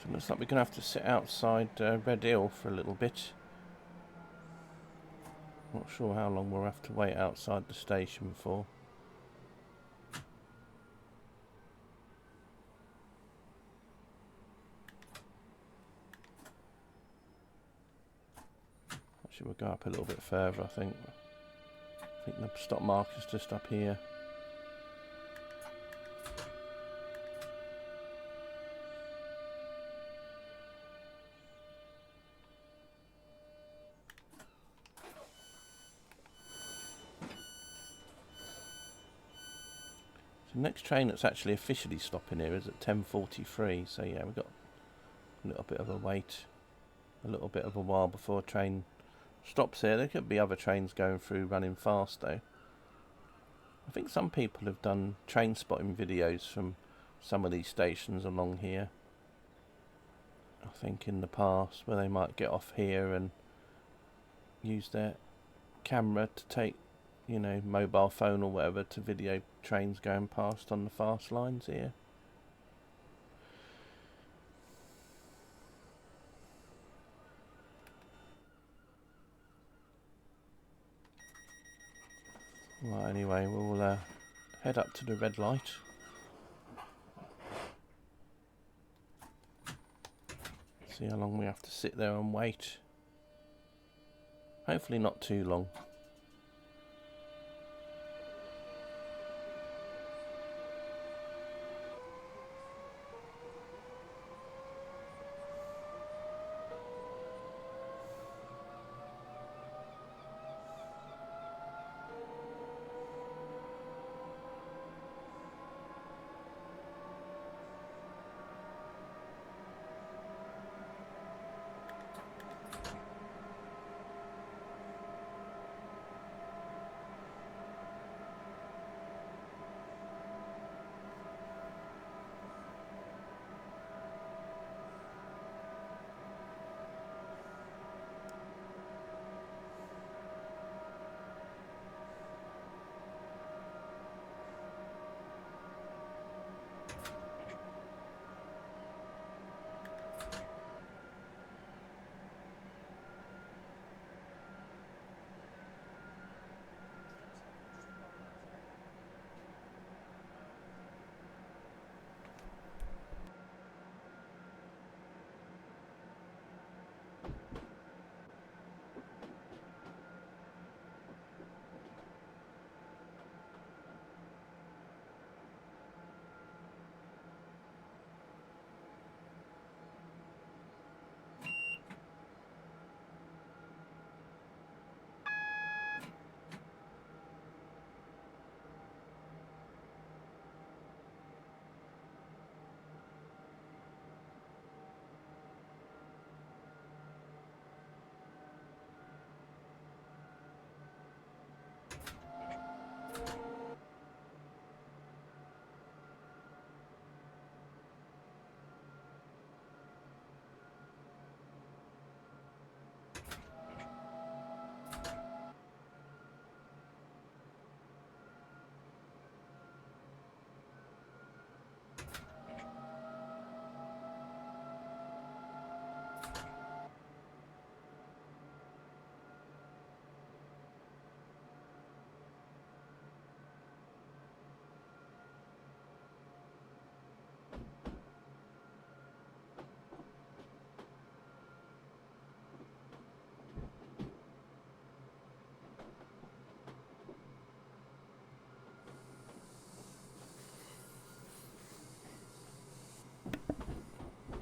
So it looks like we're going to have to sit outside Red Hill for a little bit. Not sure how long we'll have to wait outside the station for. Actually, we'll go up a little bit further, I think. I think the stop marker's just up here. The next train that's actually officially stopping here is at 10:43, so yeah, we've got a little bit of a wait, a little bit of a while before a train stops here. There could be other trains going through running fast though. I think some people have done train spotting videos from some of these stations along here. I think in the past, where they might get off here and use their camera to take, you know, mobile phone or whatever to video trains going past on the fast lines here. Right, anyway, we'll head up to the red light. See how long we have to sit there and wait. Hopefully not too long.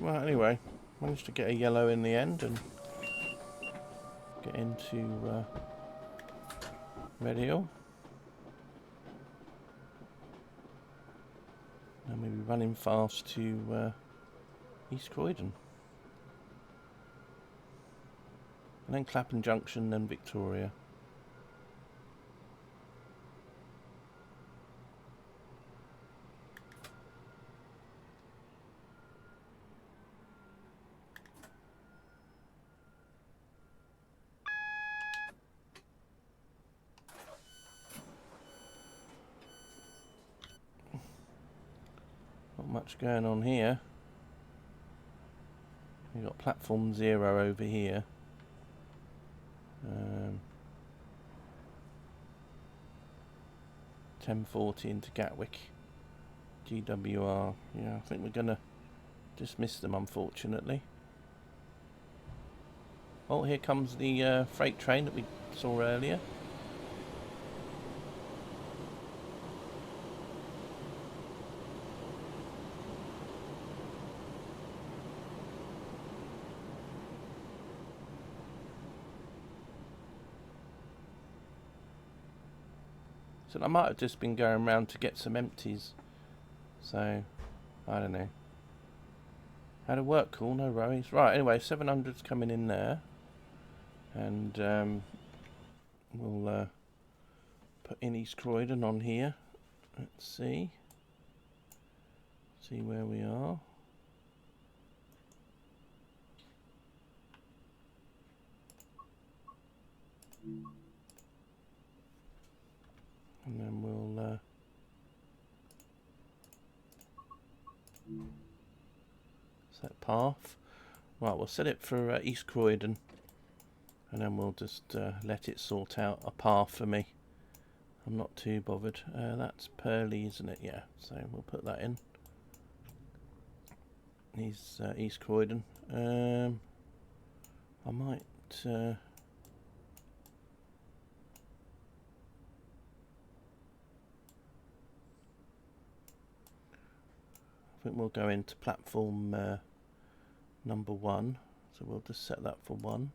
Well, anyway, managed to get a yellow in the end and get into Red Hill. And we'll be running fast to East Croydon. And then Clapham Junction, then Victoria. Not much going on here. We've got platform 0 over here. 10:40 into Gatwick. GWR. Yeah, I think we're going to dismiss them, unfortunately. Oh, here comes the freight train that we saw earlier. So I might have just been going around to get some empties. So, I don't know. Had a work call, no worries. Right, anyway, 700's coming in there. And we'll put in East Croydon on here. Let's see. See where we are. And then we'll set path. Right, we'll set it for East Croydon, and then we'll just let it sort out a path for me. I'm not too bothered. That's Purley, isn't it? Yeah, so we'll put that in. He's East Croydon. I might I think we'll go into platform number 1, so we'll just set that for 1,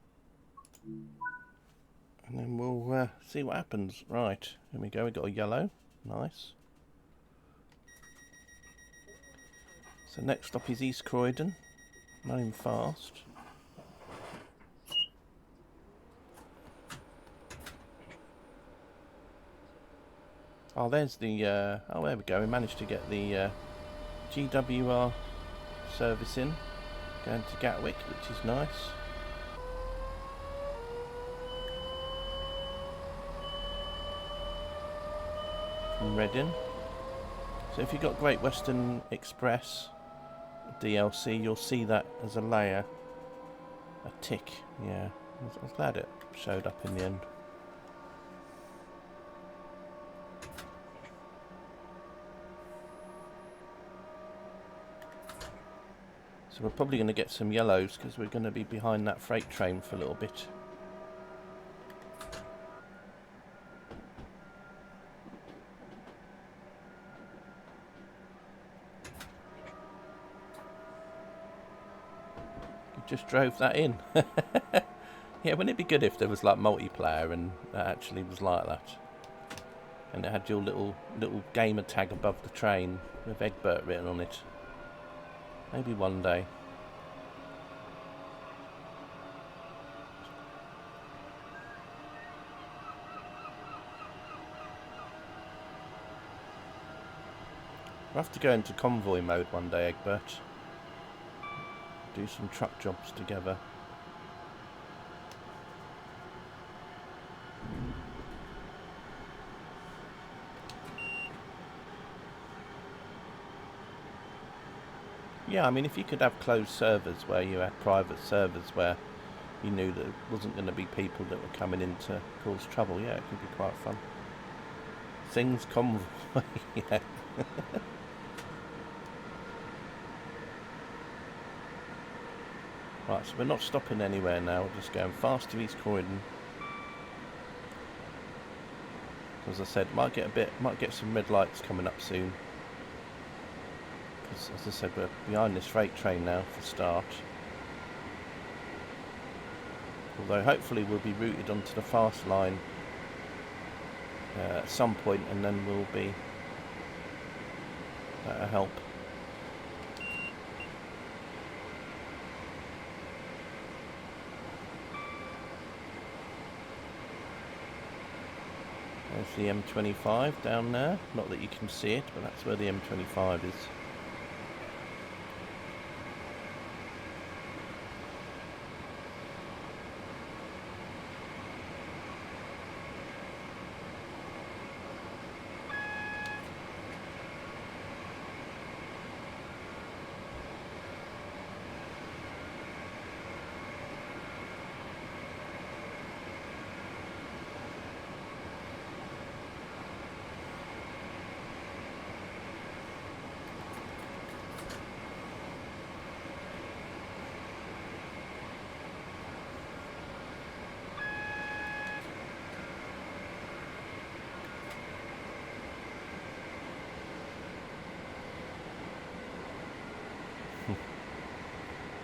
and then we'll see what happens. Right, here we go, we got a yellow, nice. So next stop is East Croydon, running fast. Oh, there's the oh, there we go, we managed to get the GWR service in, going to Gatwick, which is nice. From Reading. So if you've got Great Western Express DLC, you'll see that as a layer, a tick. Yeah, I was glad it showed up in the end. So we're probably going to get some yellows because we're going to be behind that freight train for a little bit. You just drove that in. Yeah, wouldn't it be good if there was like multiplayer and that actually was like that? And it had your little gamer tag above the train with Egbert written on it. Maybe one day. We'll have to go into convoy mode one day, Egbert. Do some truck jobs together. Yeah, I mean, if you could have closed servers where you had private servers where you knew that it wasn't going to be people that were coming in to cause trouble, yeah, it could be quite fun. Things convoy, yeah. Right, so we're not stopping anywhere now, we're just going fast to East Croydon. As I said, might get some red lights coming up soon. as I said, we're behind this freight train now for start. Although hopefully we'll be routed onto the fast line at some point, and then we'll be a help. There's the M25 down there. Not that you can see it, but that's where the M25 is.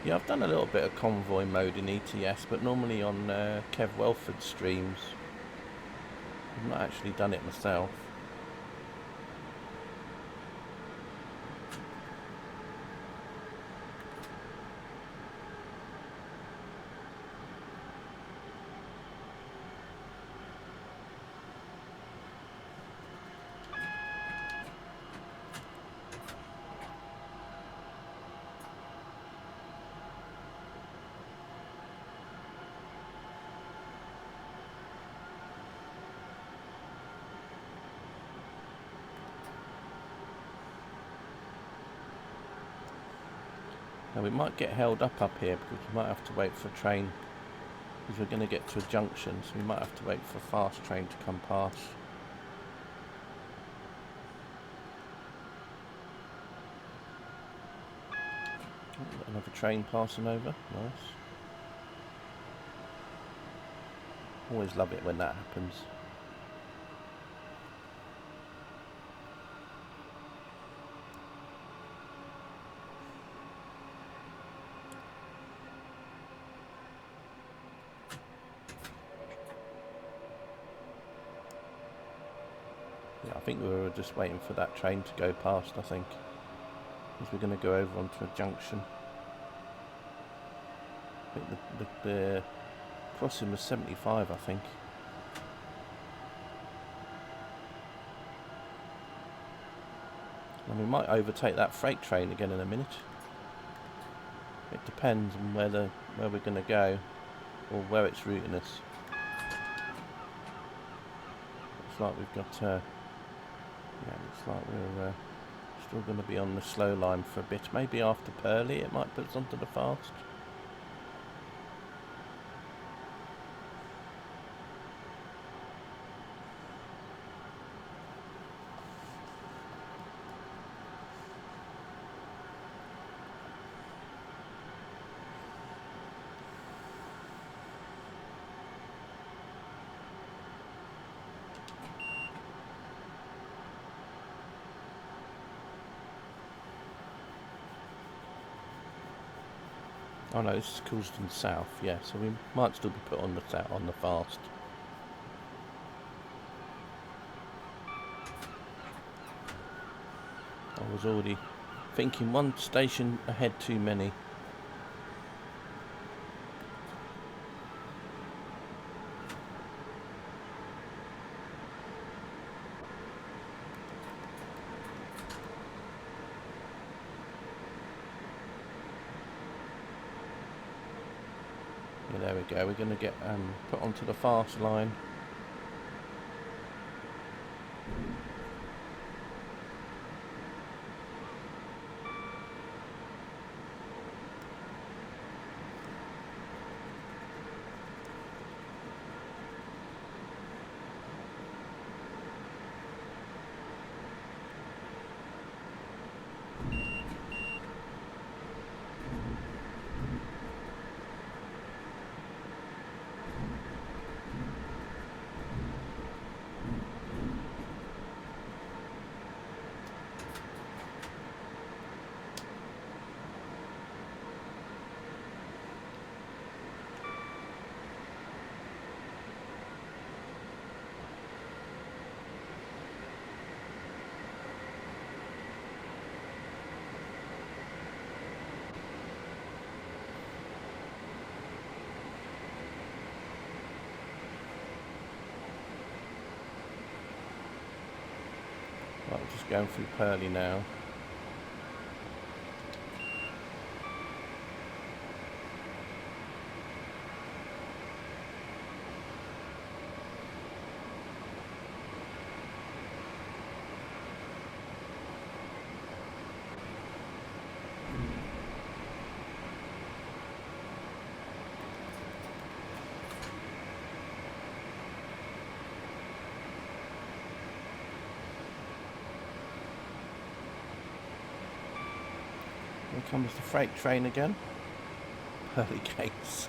Yeah, I've done a little bit of convoy mode in ETS, but normally on Kev Welford streams. I've not actually done it myself. Now we might get held up here because we might have to wait for a train, because we're going to get to a junction, so we might have to wait for a fast train to come past. Another train passing over, nice. Always love it when that happens. I think we were just waiting for that train to go past, I think, because we're going to go over onto a junction. I think the crossing was 75, I think. And we might overtake that freight train again in a minute. It depends on where we're going to go, or where it's routing us. Looks like we've got yeah, looks like we're still going to be on the slow line for a bit. Maybe after Purley it might put us onto the fast. Oh no, this is Coulston South, yeah, so we might still be put on the fast. I was already thinking one station ahead too many. Yeah, there we go, we're going to get put onto the fast line. Just going through Purley now. Here comes the freight train again. Pearly gates.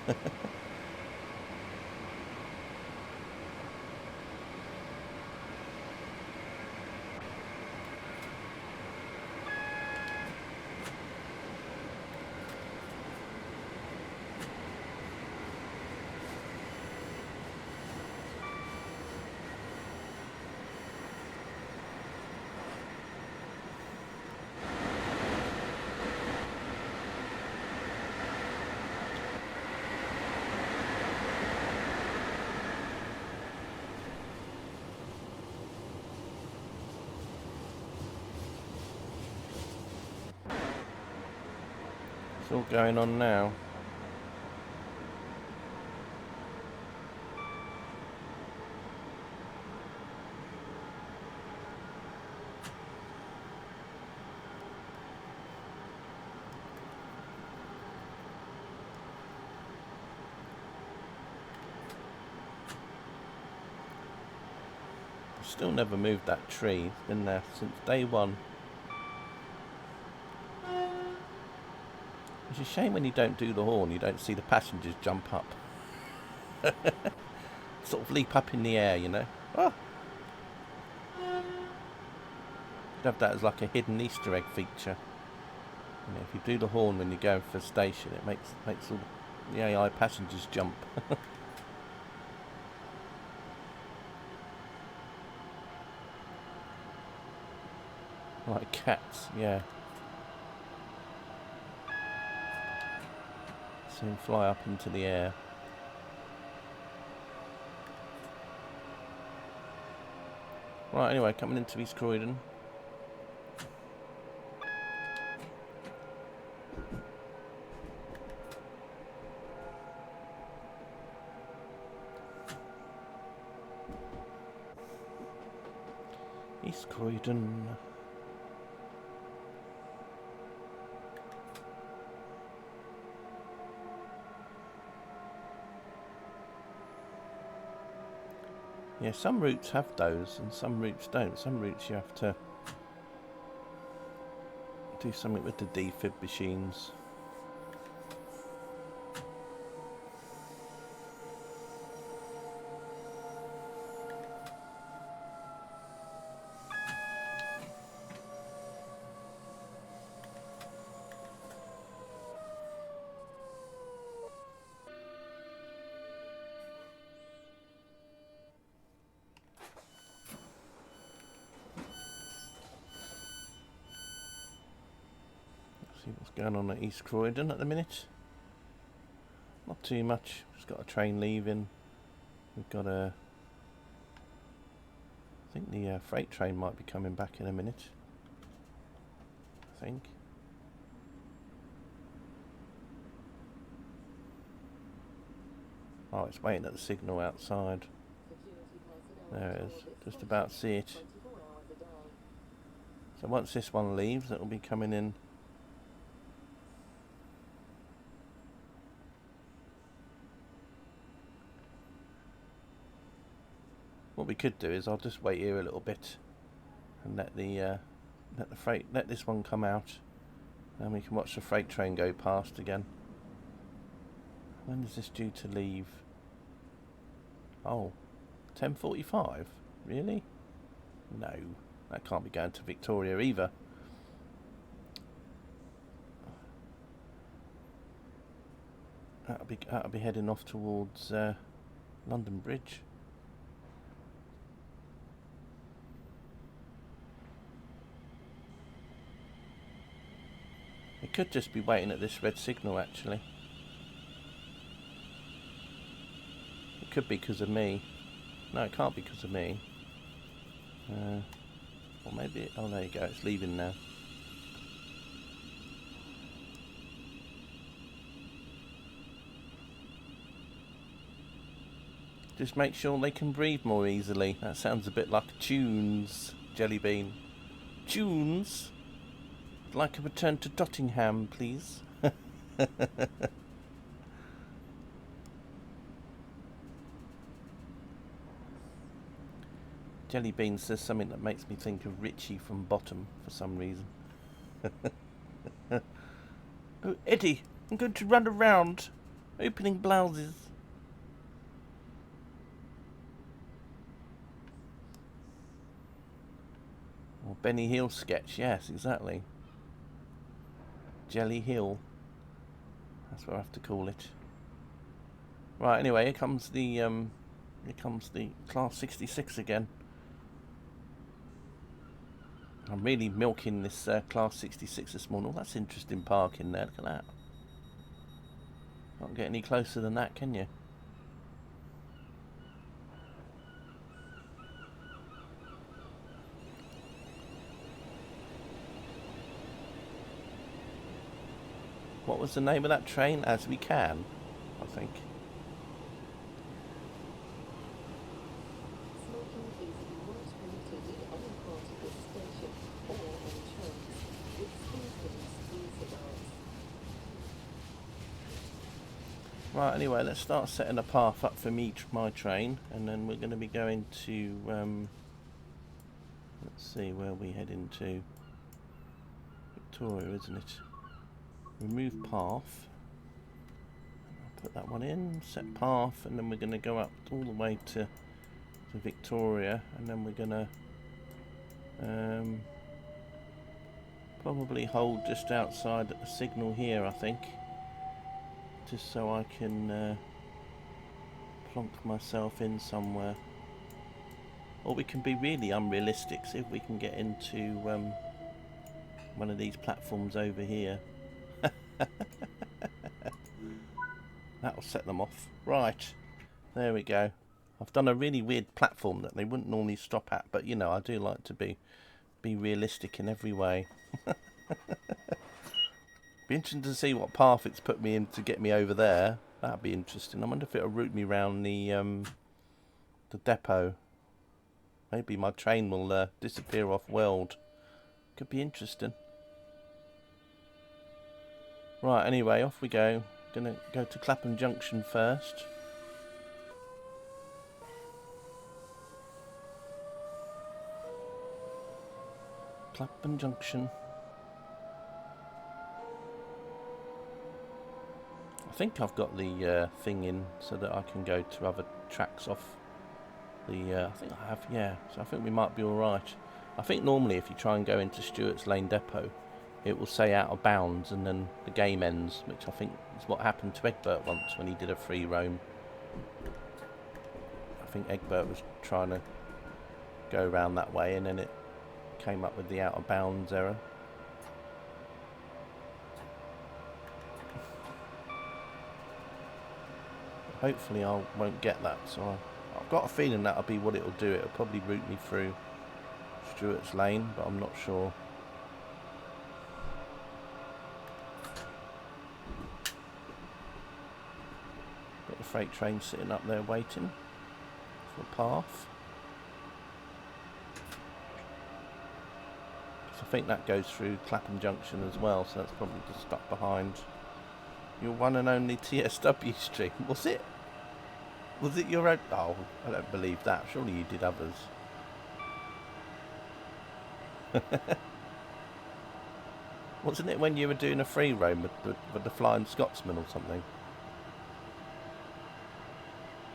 It's all going on now. Still never moved that tree. It's been there since day one. It's a shame when you don't do the horn, you don't see the passengers jump up. Sort of leap up in the air, you know. Oh. You'd have that as like a hidden Easter egg feature. You know, if you do the horn when you're going for a station, it makes all the AI passengers jump. Like cats, yeah. See them fly up into the air. Right, anyway, coming into East Croydon. East Croydon. Yeah, some routes have those and some routes don't. Some routes you have to do something with the defib machines. See what's going on at East Croydon at the minute. Not too much. Just got a train leaving. We've got a... I think the freight train might be coming back in a minute. I think. Oh, it's waiting at the signal outside. There it is. Just about to see it. So once this one leaves, it will be coming in. What we could do is I'll just wait here a little bit and let this one come out, and we can watch the freight train go past again. When is this due to leave? Oh, 10:45? Really? No, that can't be going to Victoria either. That'll be heading off towards London Bridge. It could just be waiting at this red signal, actually. It could be because of me. No, it can't be because of me. Or maybe, oh there you go, it's leaving now. Just make sure they can breathe more easily. That sounds a bit like tunes, Jelly Bean. Tunes? I'd like a return to Tottenham, please. Jelly Bean says something that makes me think of Richie from Bottom for some reason. Oh, Eddie, I'm going to run around opening blouses. Or Benny Hill sketch, yes, exactly. Jelly Hill. That's what I have to call it. Right, anyway, here comes the Class 66 again. I'm really milking this Class 66 this morning. Oh, that's interesting parking there. Look at that. Can't get any closer than that, can you? What was the name of that train? As We Can, I think. Right, anyway, let's start setting a path up for my train, and then we're going to be going to, let's see, where we head into. Victoria, isn't it? Remove path. I'll put that one in, set path, and then we're going to go up all the way to Victoria, and then we're going to probably hold just outside at the signal here, I think. Just so I can plonk myself in somewhere. Or we can be really unrealistic, see if we can get into one of these platforms over here. That'll set them off. Right, there we go. I've done a really weird platform that they wouldn't normally stop at, but you know, I do like to be realistic in every way. Be interesting to see what path it's put me in to get me over there. That'd be interesting. I wonder if it'll route me round the depot. Maybe my train will disappear off world. Could be interesting. Right, anyway, off we go. Gonna go to Clapham Junction first. Clapham Junction. I think I've got the thing in so that I can go to other tracks off the... I think I have, yeah. So I think we might be alright. I think normally if you try and go into Stewart's Lane Depot, it will say out of bounds and then the game ends, which I think is what happened to Egbert once when he did a free roam. I think Egbert was trying to go around that way and then it came up with the out of bounds error. Hopefully I won't get that, so I've got a feeling that'll be what it'll do. It'll probably route me through Stewart's Lane, but I'm not sure. Got the freight train sitting up there waiting for a path. So I think that goes through Clapham Junction as well, so that's probably just stuck behind your one and only TSW stream. Was it? Was it your own? Oh, I don't believe that. Surely you did others. Wasn't it when you were doing a free roam with the Flying Scotsman or something?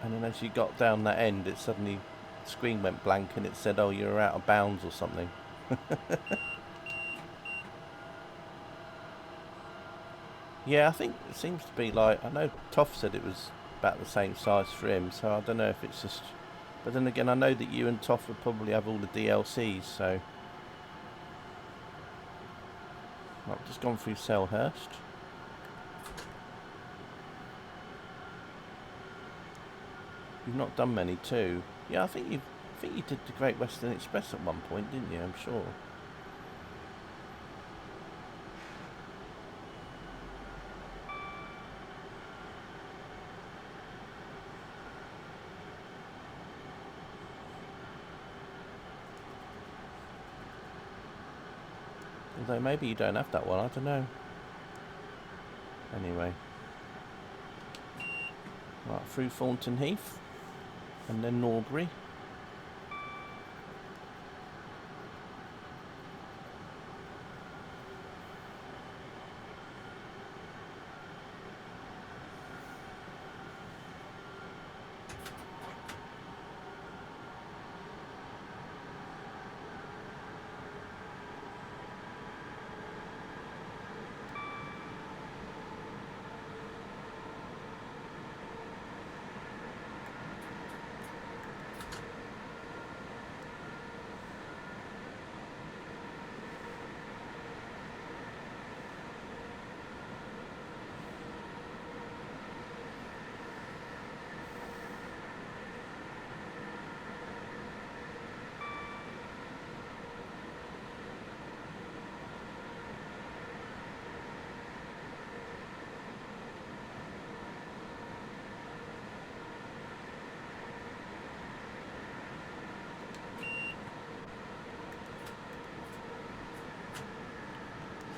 And then as you got down that end, it suddenly, the screen went blank and it said, oh, you're out of bounds or something. Yeah, I think it seems to be like, I know Toff said it was about the same size for him, so I don't know if it's just... But then again, I know that you and Toff would probably have all the DLCs, so... I've just gone through Selhurst. You've not done many too. Yeah, I think you've think you did the Great Western Express at one point, didn't you? I'm sure. Although maybe you don't have that one, I don't know. Anyway. Right, through Thornton Heath. And then Norbury.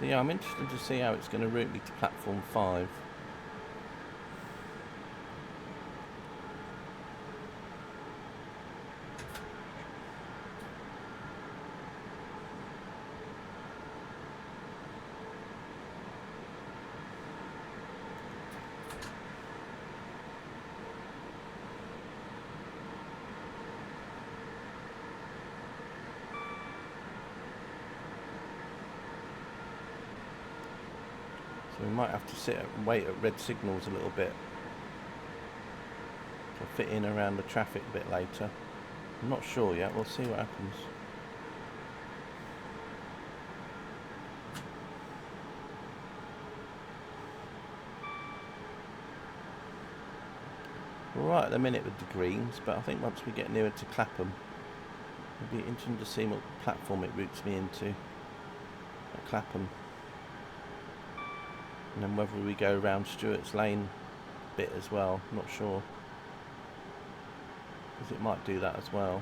So yeah, I'm interested to see how it's going to route me to platform 5. So we might have to sit and wait at red signals a little bit to fit in around the traffic a bit later. I'm not sure yet, we'll see what happens. We're right at the minute with the greens, but I think once we get nearer to Clapham, it'll be interesting to see what platform it routes me into at Clapham. And then whether we go around Stewart's Lane bit as well, I'm not sure. Because it might do that as well.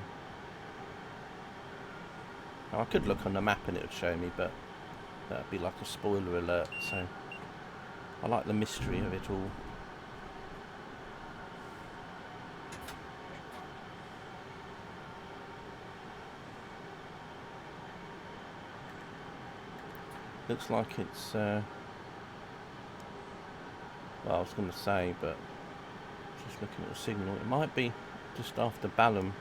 Now I could look on the map and it would show me, but that would be like a spoiler alert, so I like the mystery of it all. Looks like it's well, I was going to say, but just looking at the signal, it might be just after Balham.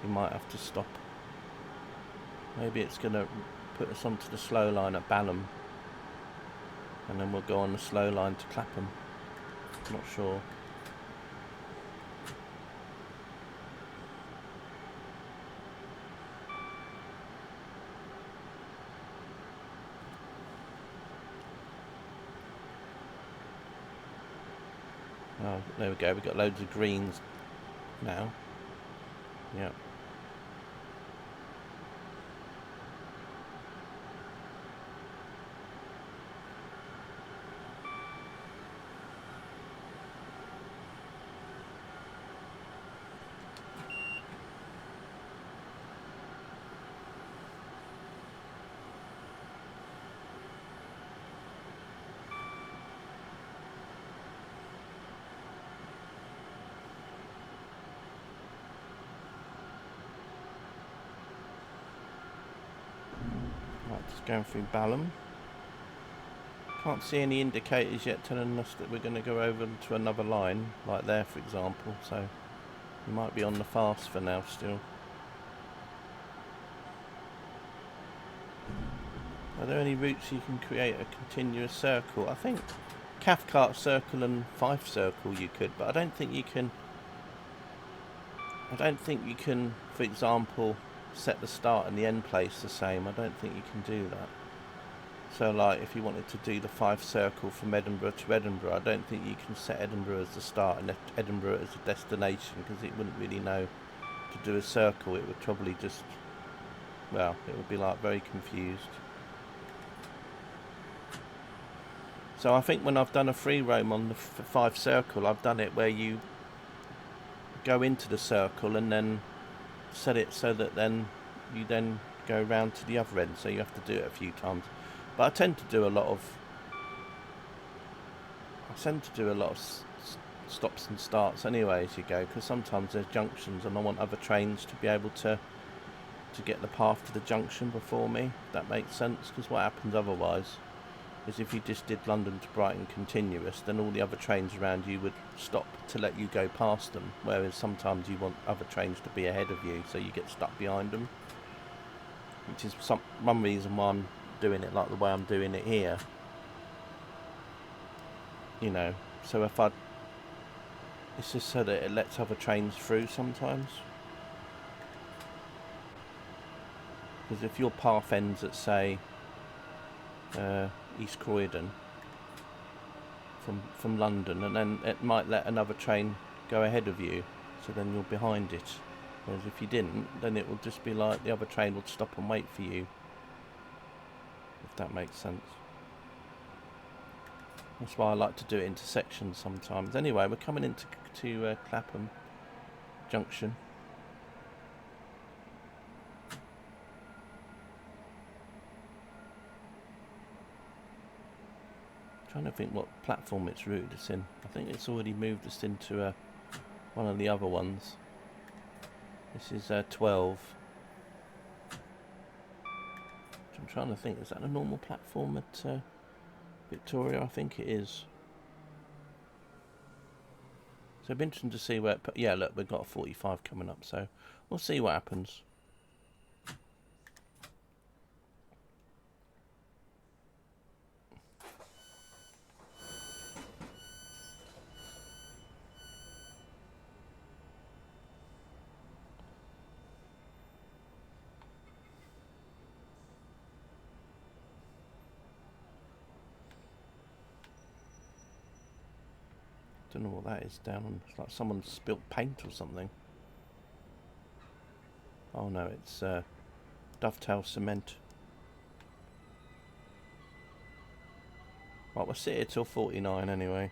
We might have to stop. Maybe it's going to put us onto the slow line at Balham, and then we'll go on the slow line to Clapham. Not sure. Oh, there we go, we've got loads of greens now. Yeah. Right, just going through Balham. Can't see any indicators yet telling us that we're going to go over to another line, like there for example, so we might be on the fast for now still. Are there any routes you can create a continuous circle? I think Cathcart Circle and Fife Circle you could, but I don't think you can, for example, set the start and the end place the same. I don't think you can do that. So like if you wanted to do the Fife Circle from Edinburgh to Edinburgh, I don't think you can set Edinburgh as the start and Edinburgh as a destination, because it wouldn't really know to do a circle, it would probably just, well, it would be like very confused. So I think when I've done a free roam on the 5 circle, I've done it where you go into the circle and then set it so that then you then go round to the other end, so you have to do it a few times. But I tend to do a lot of stops and starts anyway as you go, because sometimes there's junctions and I want other trains to be able to get the path to the junction before me, if that makes sense. Because what happens otherwise is if you just did London to Brighton continuous, then all the other trains around you would stop to let you go past them, whereas sometimes you want other trains to be ahead of you, so you get stuck behind them, which is one reason why I'm doing it like the way I'm doing it here. You know, so it's just so that it lets other trains through sometimes. Because if your path ends at, say, East Croydon from London, and then it might let another train go ahead of you, so then you're behind it. Whereas if you didn't, then it would just be like the other train would stop and wait for you, if that makes sense. That's why I like to do it into sections sometimes. Anyway, we're coming into Clapham Junction. Trying to think what platform it's routed us in. I think it's already moved us into one of the other ones. This is 12. I'm trying to think, is that a normal platform at Victoria? I think it is. So it'd be interesting to see where yeah, look, we've got a 45 coming up, so we'll see what happens. Don't know what that is down on. It's like someone spilt paint or something. Oh no, it's Dovetail Cement. Right, we'll sit here till 49 anyway.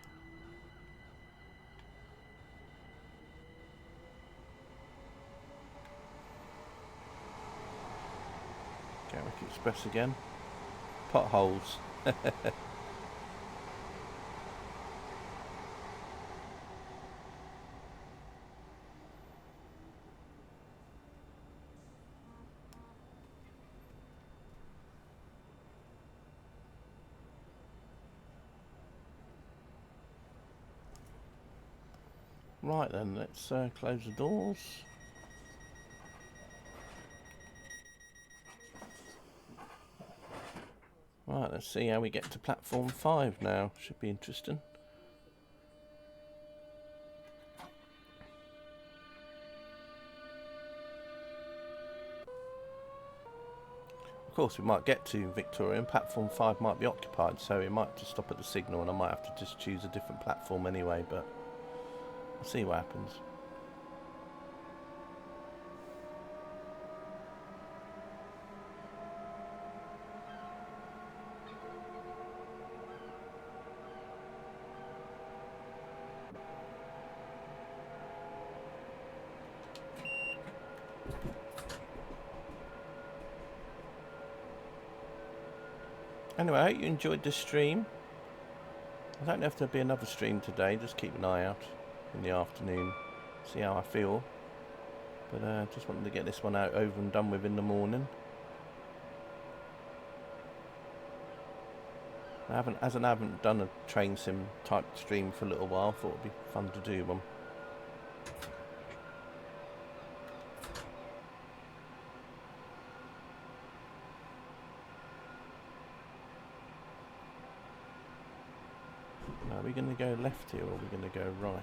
Gatwick Express again. Potholes. Right then, let's close the doors. Right, let's see how we get to platform 5 now. Should be interesting. Of course, we might get to Victoria and platform 5 might be occupied, so we might just stop at the signal and I might have to just choose a different platform anyway, but we'll see what happens. Anyway, I hope you enjoyed this stream. I don't know if there'll be another stream today, just keep an eye out in the afternoon, see how I feel. But just wanted to get this one out over and done with in the morning. I haven't done a train sim type stream for a little while, thought it'd be fun to do one. Are we going to go left here or are we going to go right?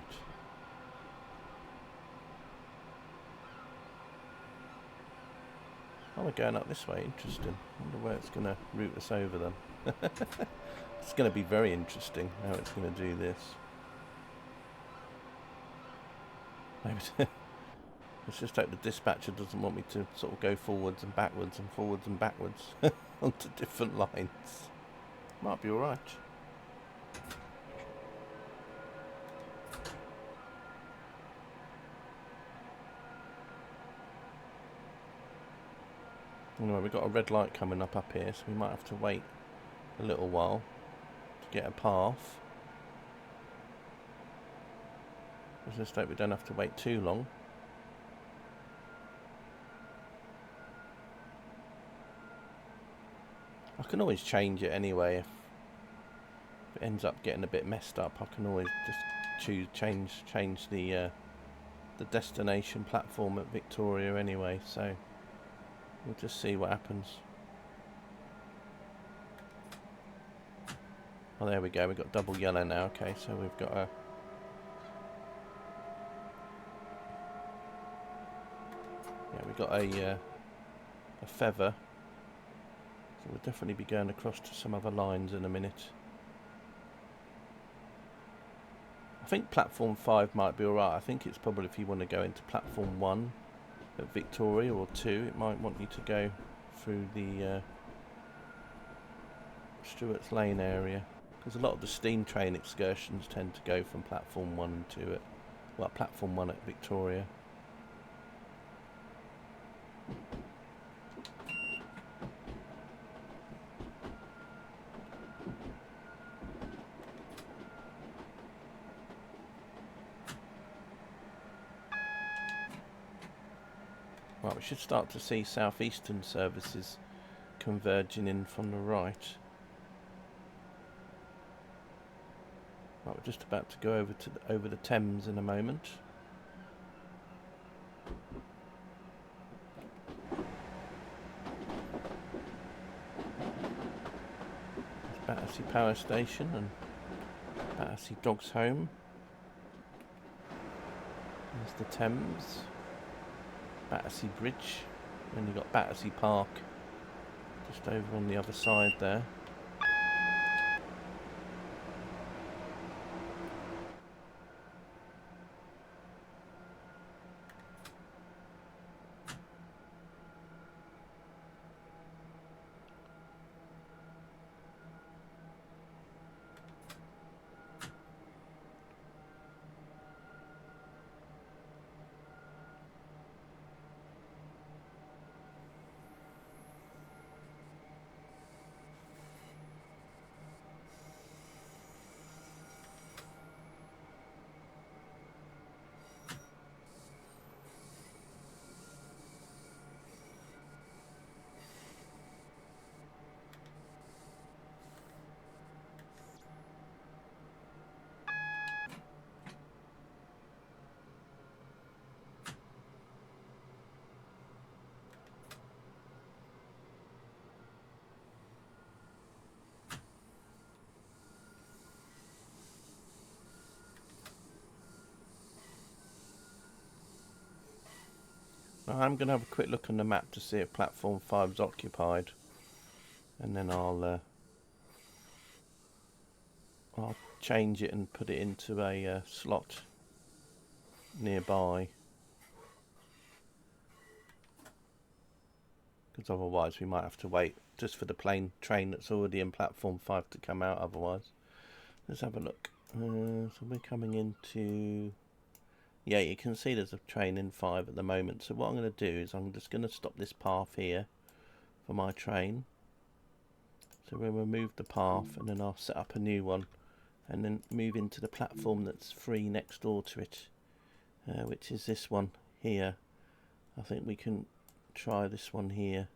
Oh, we're going up this way, interesting. I wonder where it's going to route us over then. It's going to be very interesting how it's going to do this. Maybe It's just that the dispatcher doesn't want me to sort of go forwards and backwards and forwards and backwards onto different lines. Might be alright. Anyway, we've got a red light coming up here, so we might have to wait a little while to get a path. Let's just hope we don't have to wait too long. I can always change it anyway. If it ends up getting a bit messed up, I can always just change the destination platform at Victoria anyway. So we'll just see what happens. Oh, there we go. We've got double yellow now. Okay, so we've got a a feather. So we'll definitely be going across to some other lines in a minute. I think platform 5 might be alright. I think it's probably if you want to go into platform 1 at Victoria, or 2, it might want you to go through the Stewart's Lane area, because a lot of the steam train excursions tend to go from platform 1 to platform 1 at Victoria. Right, we should start to see southeastern services converging in from the right. Right, we're just about to go over the Thames in a moment. There's Battersea Power Station and Battersea Dogs Home. There's the Thames. Battersea Bridge, and you've got Battersea Park just over on the other side there. Now I'm going to have a quick look on the map to see if platform 5 is occupied, and then I'll change it and put it into a slot nearby, because otherwise we might have to wait just for the train that's already in platform 5 to come out otherwise. Let's have a look. So we're coming into... Yeah, you can see there's a train in 5 at the moment. So what I'm going to do is I'm just going to stop this path here for my train. So we'll remove the path and then I'll set up a new one and then move into the platform that's free next door to it, which is this one here. I think we can try this one here,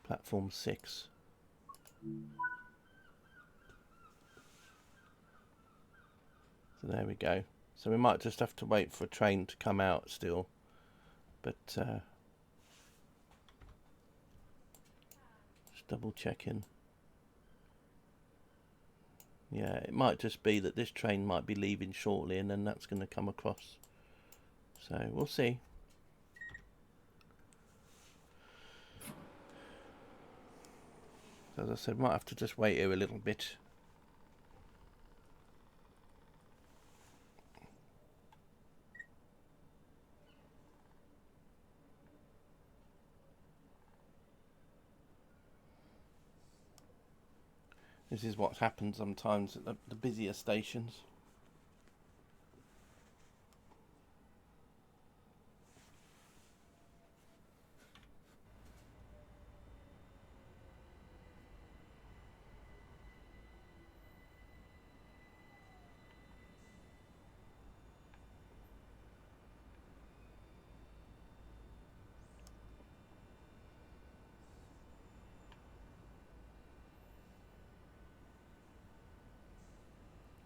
platform 6. So there we go. So we might just have to wait for a train to come out still, but just double checking. Yeah, it might just be that this train might be leaving shortly and then that's going to come across. So we'll see. So as I said, might have to just wait here a little bit. This is what happens sometimes at the busier stations.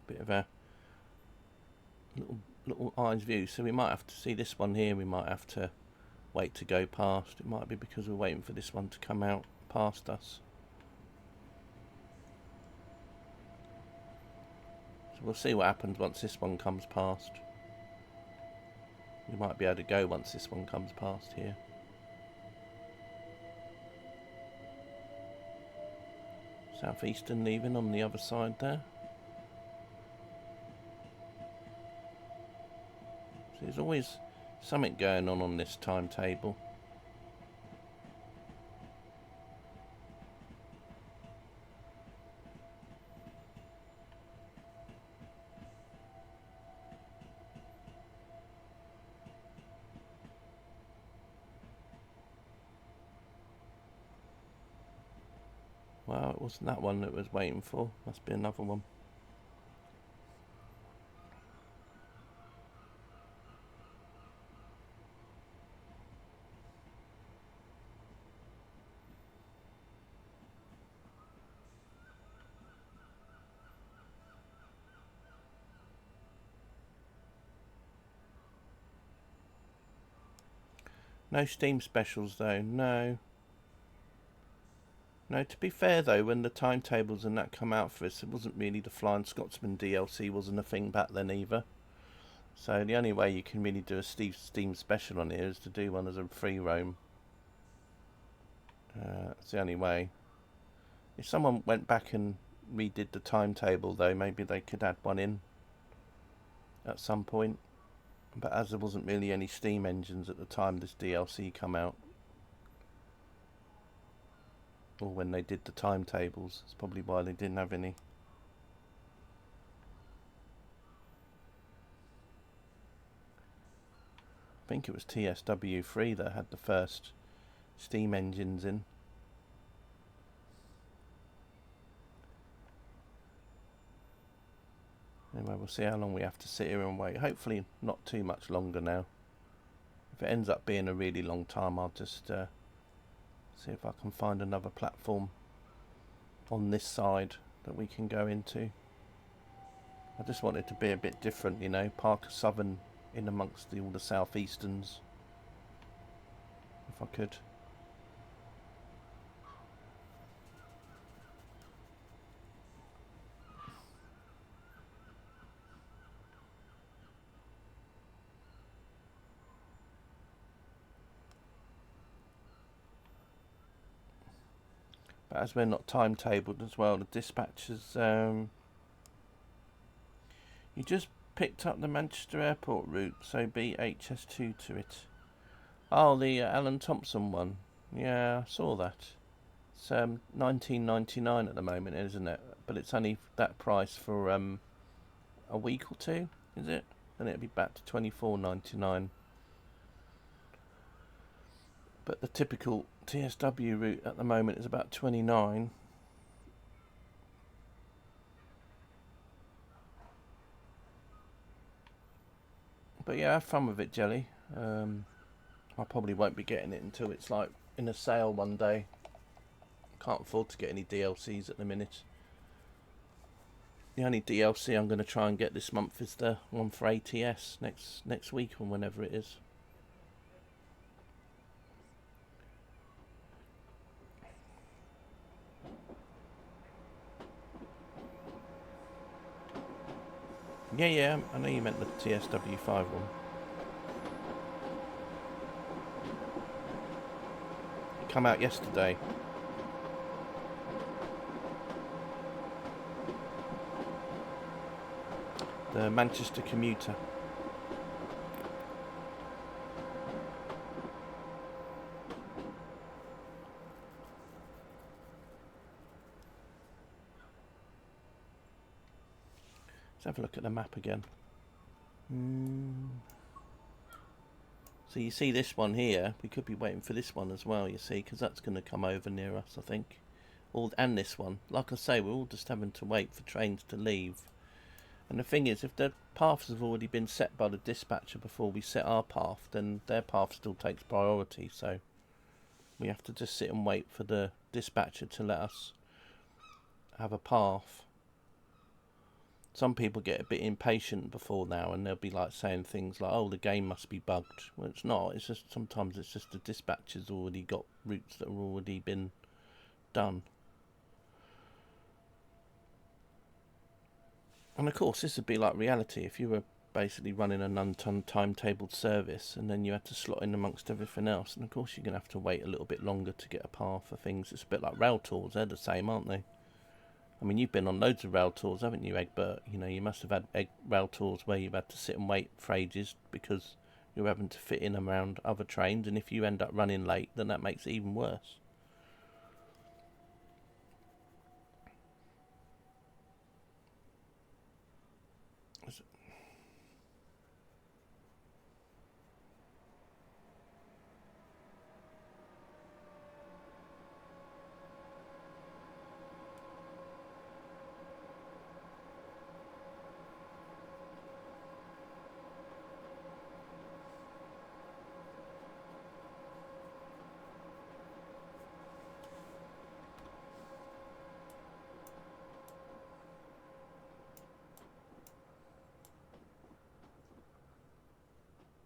Bit of a little eyes view, so we might have to see this one here. We might have to wait to go past. It might be because we're waiting for this one to come out past us. So we'll see what happens once this one comes past. We might be able to go once this one comes past here. Southeastern leaving on the other side there. So there's always something going on this timetable. Well, it wasn't that one that was waiting for. Must be another one. No Steam specials though, no. No, to be fair though, when the timetables and that come out for us, it wasn't really the Flying Scotsman DLC wasn't a thing back then either. So the only way you can really do a Steam special on here is to do one as a free roam. That's the only way. If someone went back and redid the timetable though, maybe they could add one in at some point. But as there wasn't really any Steam engines at the time this DLC come out, or when they did the timetables, it's probably why they didn't have any. I think it was TSW3 that had the first Steam engines in. Anyway, we'll see how long we have to sit here and wait. Hopefully not too much longer now. If it ends up being a really long time, I'll just see if I can find another platform on this side that we can go into. I just want it to be a bit different, you know, Park a Southern in amongst all the Southeasterns, if I could. But as we're not timetabled as well, the dispatchers, you just picked up the Manchester Airport route, so BHS2 to it. Oh, the Alan Thompson one. Yeah, I saw that. It's $19.99 at the moment, isn't it? But it's only that price for a week or two, is it? And it'll be back to $24.99. But the typical TSW route at the moment is about $29. But yeah, have fun with it, Jelly. I probably won't be getting it until it's like in a sale one day. Can't afford to get any DLCs at the minute. The only DLC I'm going to try and get this month is the one for ATS next week or whenever it is. Yeah, I know you meant the TSW5 one. It came out yesterday. The Manchester commuter. Let's have a look at the map again. So you see this one here, we could be waiting for this one as well, you see, because that's going to come over near us, I think. And this one. Like I say, we're all just having to wait for trains to leave. And the thing is, if their paths have already been set by the dispatcher before we set our path, then their path still takes priority, so we have to just sit and wait for the dispatcher to let us have a path. Some people get a bit impatient before now, and they'll be like saying things like, oh, the game must be bugged. Well, it's not. It's just sometimes it's just the dispatcher's already got routes that have already been done. And of course, this would be like reality if you were basically running an untimetabled service and then you had to slot in amongst everything else. And of course, you're going to have to wait a little bit longer to get a path for things. It's a bit like rail tours. They're the same, aren't they? I mean, you've been on loads of rail tours, haven't you, Egbert? You know, you must have had rail tours where you've had to sit and wait for ages because you're having to fit in around other trains, and if you end up running late, then that makes it even worse.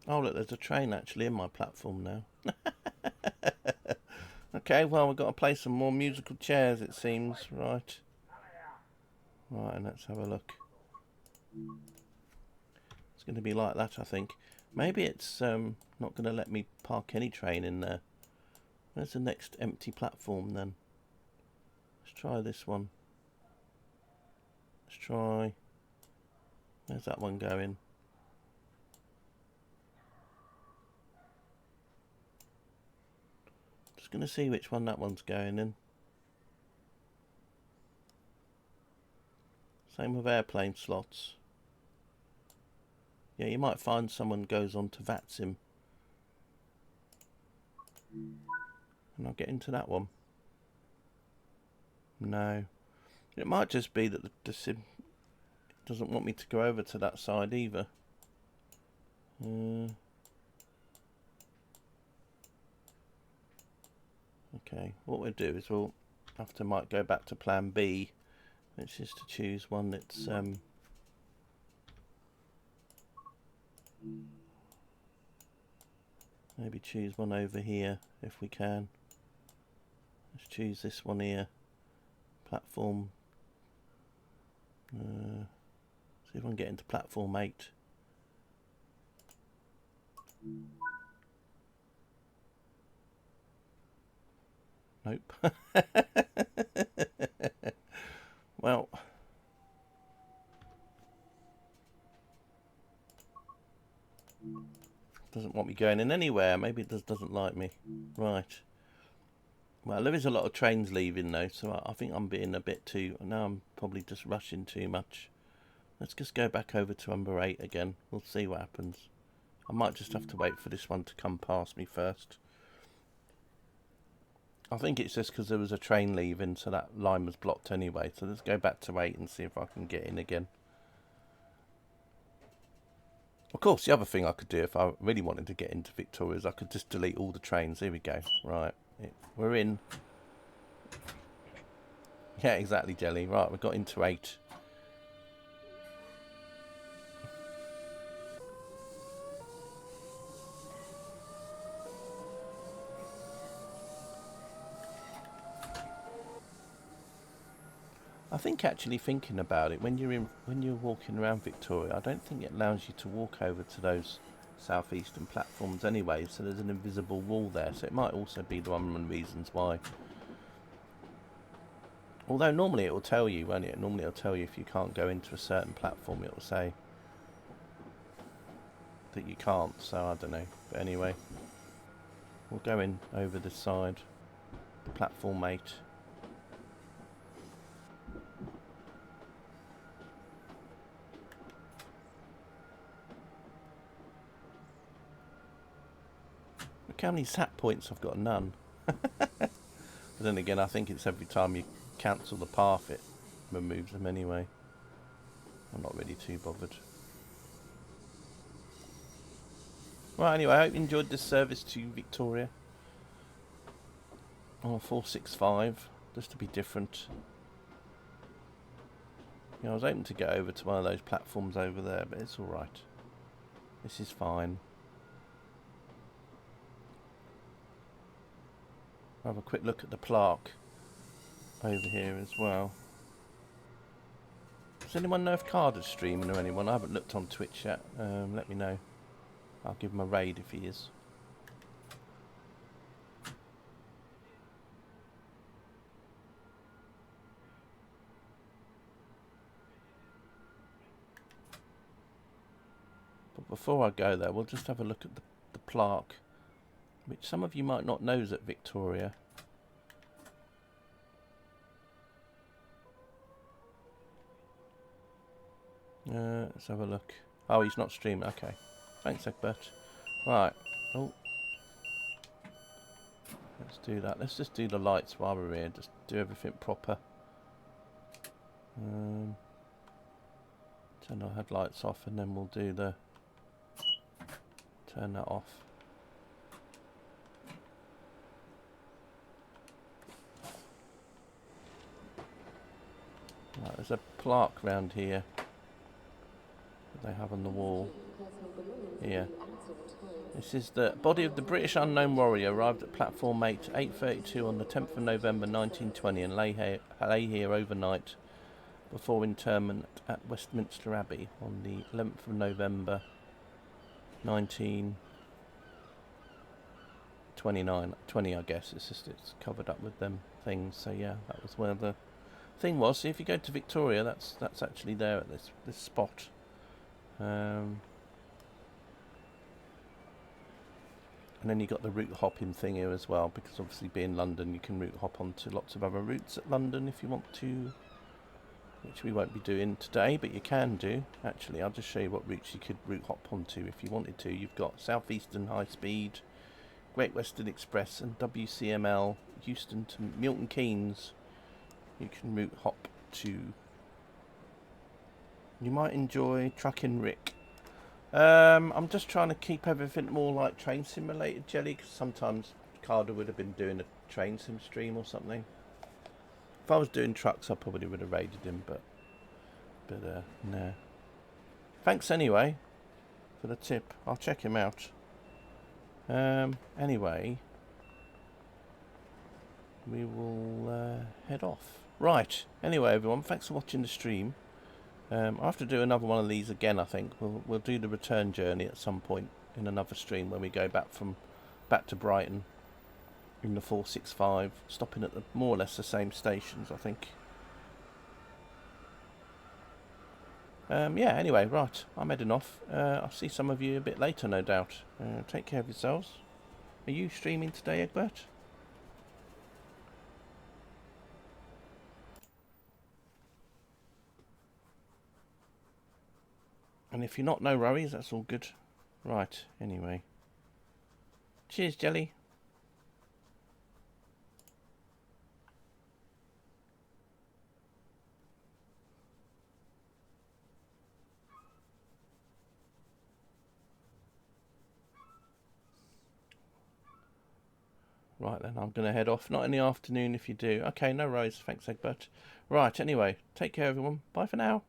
Oh, look, there's a train actually in my platform now. Okay, well, we've got to play some more musical chairs, it seems. Right. Right, and let's have a look. It's going to be like that, I think. Maybe it's not going to let me park any train in there. Where's the next empty platform, then? Let's try this one. Let's try... Where's that one going? Just going to see which one that one's going in. Same with airplane slots. Yeah, you might find someone goes on to VATSIM. And I'll get into that one. No. It might just be that the sim doesn't want me to go over to that side either. Okay, what we'll do is we'll have to might go back to plan B, which is to choose one that's maybe choose one over here if we can. Let's choose this one here, platform. See if I can get into platform 8. Nope. Well, doesn't want me going in anywhere. Maybe it just doesn't like me. Right. Well, there is a lot of trains leaving though, so I think I'm being a bit too... Now I'm probably just rushing too much. Let's just go back over to number 8 again. We'll see what happens. I might just have to wait for this one to come past me first. I think it's just because there was a train leaving, so that line was blocked anyway. So let's go back to 8 and see if I can get in again. Of course, the other thing I could do if I really wanted to get into Victoria is I could just delete all the trains. Here we go. Right, we're in. Yeah, exactly, Jelly. Right, we got into 8. I think actually thinking about it, when you're walking around Victoria, I don't think it allows you to walk over to those southeastern platforms anyway. So there's an invisible wall there. So it might also be one of the reasons why. Although normally it will tell you, won't it? Normally it'll tell you if you can't go into a certain platform. It will say that you can't. So I don't know. But anyway, we'll go in over this side, platform 8. Look how many sat points I've got, none. But then again, I think it's every time you cancel the path it removes them anyway. I'm not really too bothered. Right, anyway, I hope you enjoyed this service to Victoria. On 465, just to be different. I was hoping to get over to one of those platforms over there, but it's alright. This is fine. I'll have a quick look at the plaque over here as well. Does anyone know if Carter's streaming or anyone? I haven't looked on Twitch yet. Let me know. I'll give him a raid if he is. But before I go there, we'll just have a look at the plaque, which some of you might not know is at Victoria. Let's have a look. Oh, he's not streaming. Okay. Thanks, Egbert. Right. Oh. Let's do that. Let's just do the lights while we're here. Just do everything proper. Turn our headlights off and then we'll do the... Turn that off. Right, there's a plaque round here that they have on the wall. Here. This is the body of the British unknown warrior arrived at platform 8, 8:32 on the 10th of November 1920 and lay here overnight before interment at Westminster Abbey on the 11th of November 1920, I guess. It's covered up with them things. So yeah, that was where the thing was. See, if you go to Victoria, that's actually there at this spot. And then you got the route hopping thing here as well, because obviously being London, you can route hop onto lots of other routes at London if you want to, which we won't be doing today, but you can do. Actually, I'll just show you what routes you could route hop onto if you wanted to. You've got Southeastern High Speed, Great Western Express, and WCML, Euston to Milton Keynes. You can route hop to. You might enjoy Truckin' Rick. I'm just trying to keep everything more like train simulated, Jelly, because sometimes Carter would have been doing a train sim stream or something. If I was doing trucks, I probably would have raided him, but no. Thanks anyway for the tip. I'll check him out. Anyway, we will head off. Right. Anyway, everyone, thanks for watching the stream. I'll have to do another one of these again, I think. We'll do the return journey at some point in another stream when we go back to Brighton in the 465, stopping at more or less the same stations, I think. Yeah, anyway, right, I'm heading off. I'll see some of you a bit later, no doubt. Take care of yourselves. Are you streaming today, Egbert? And if you're not, no worries, that's all good. Right, anyway. Cheers, Jelly. Right then, I'm going to head off. Not in the afternoon if you do. Okay, no worries. Thanks, Egbert. Right, anyway, take care, everyone. Bye for now.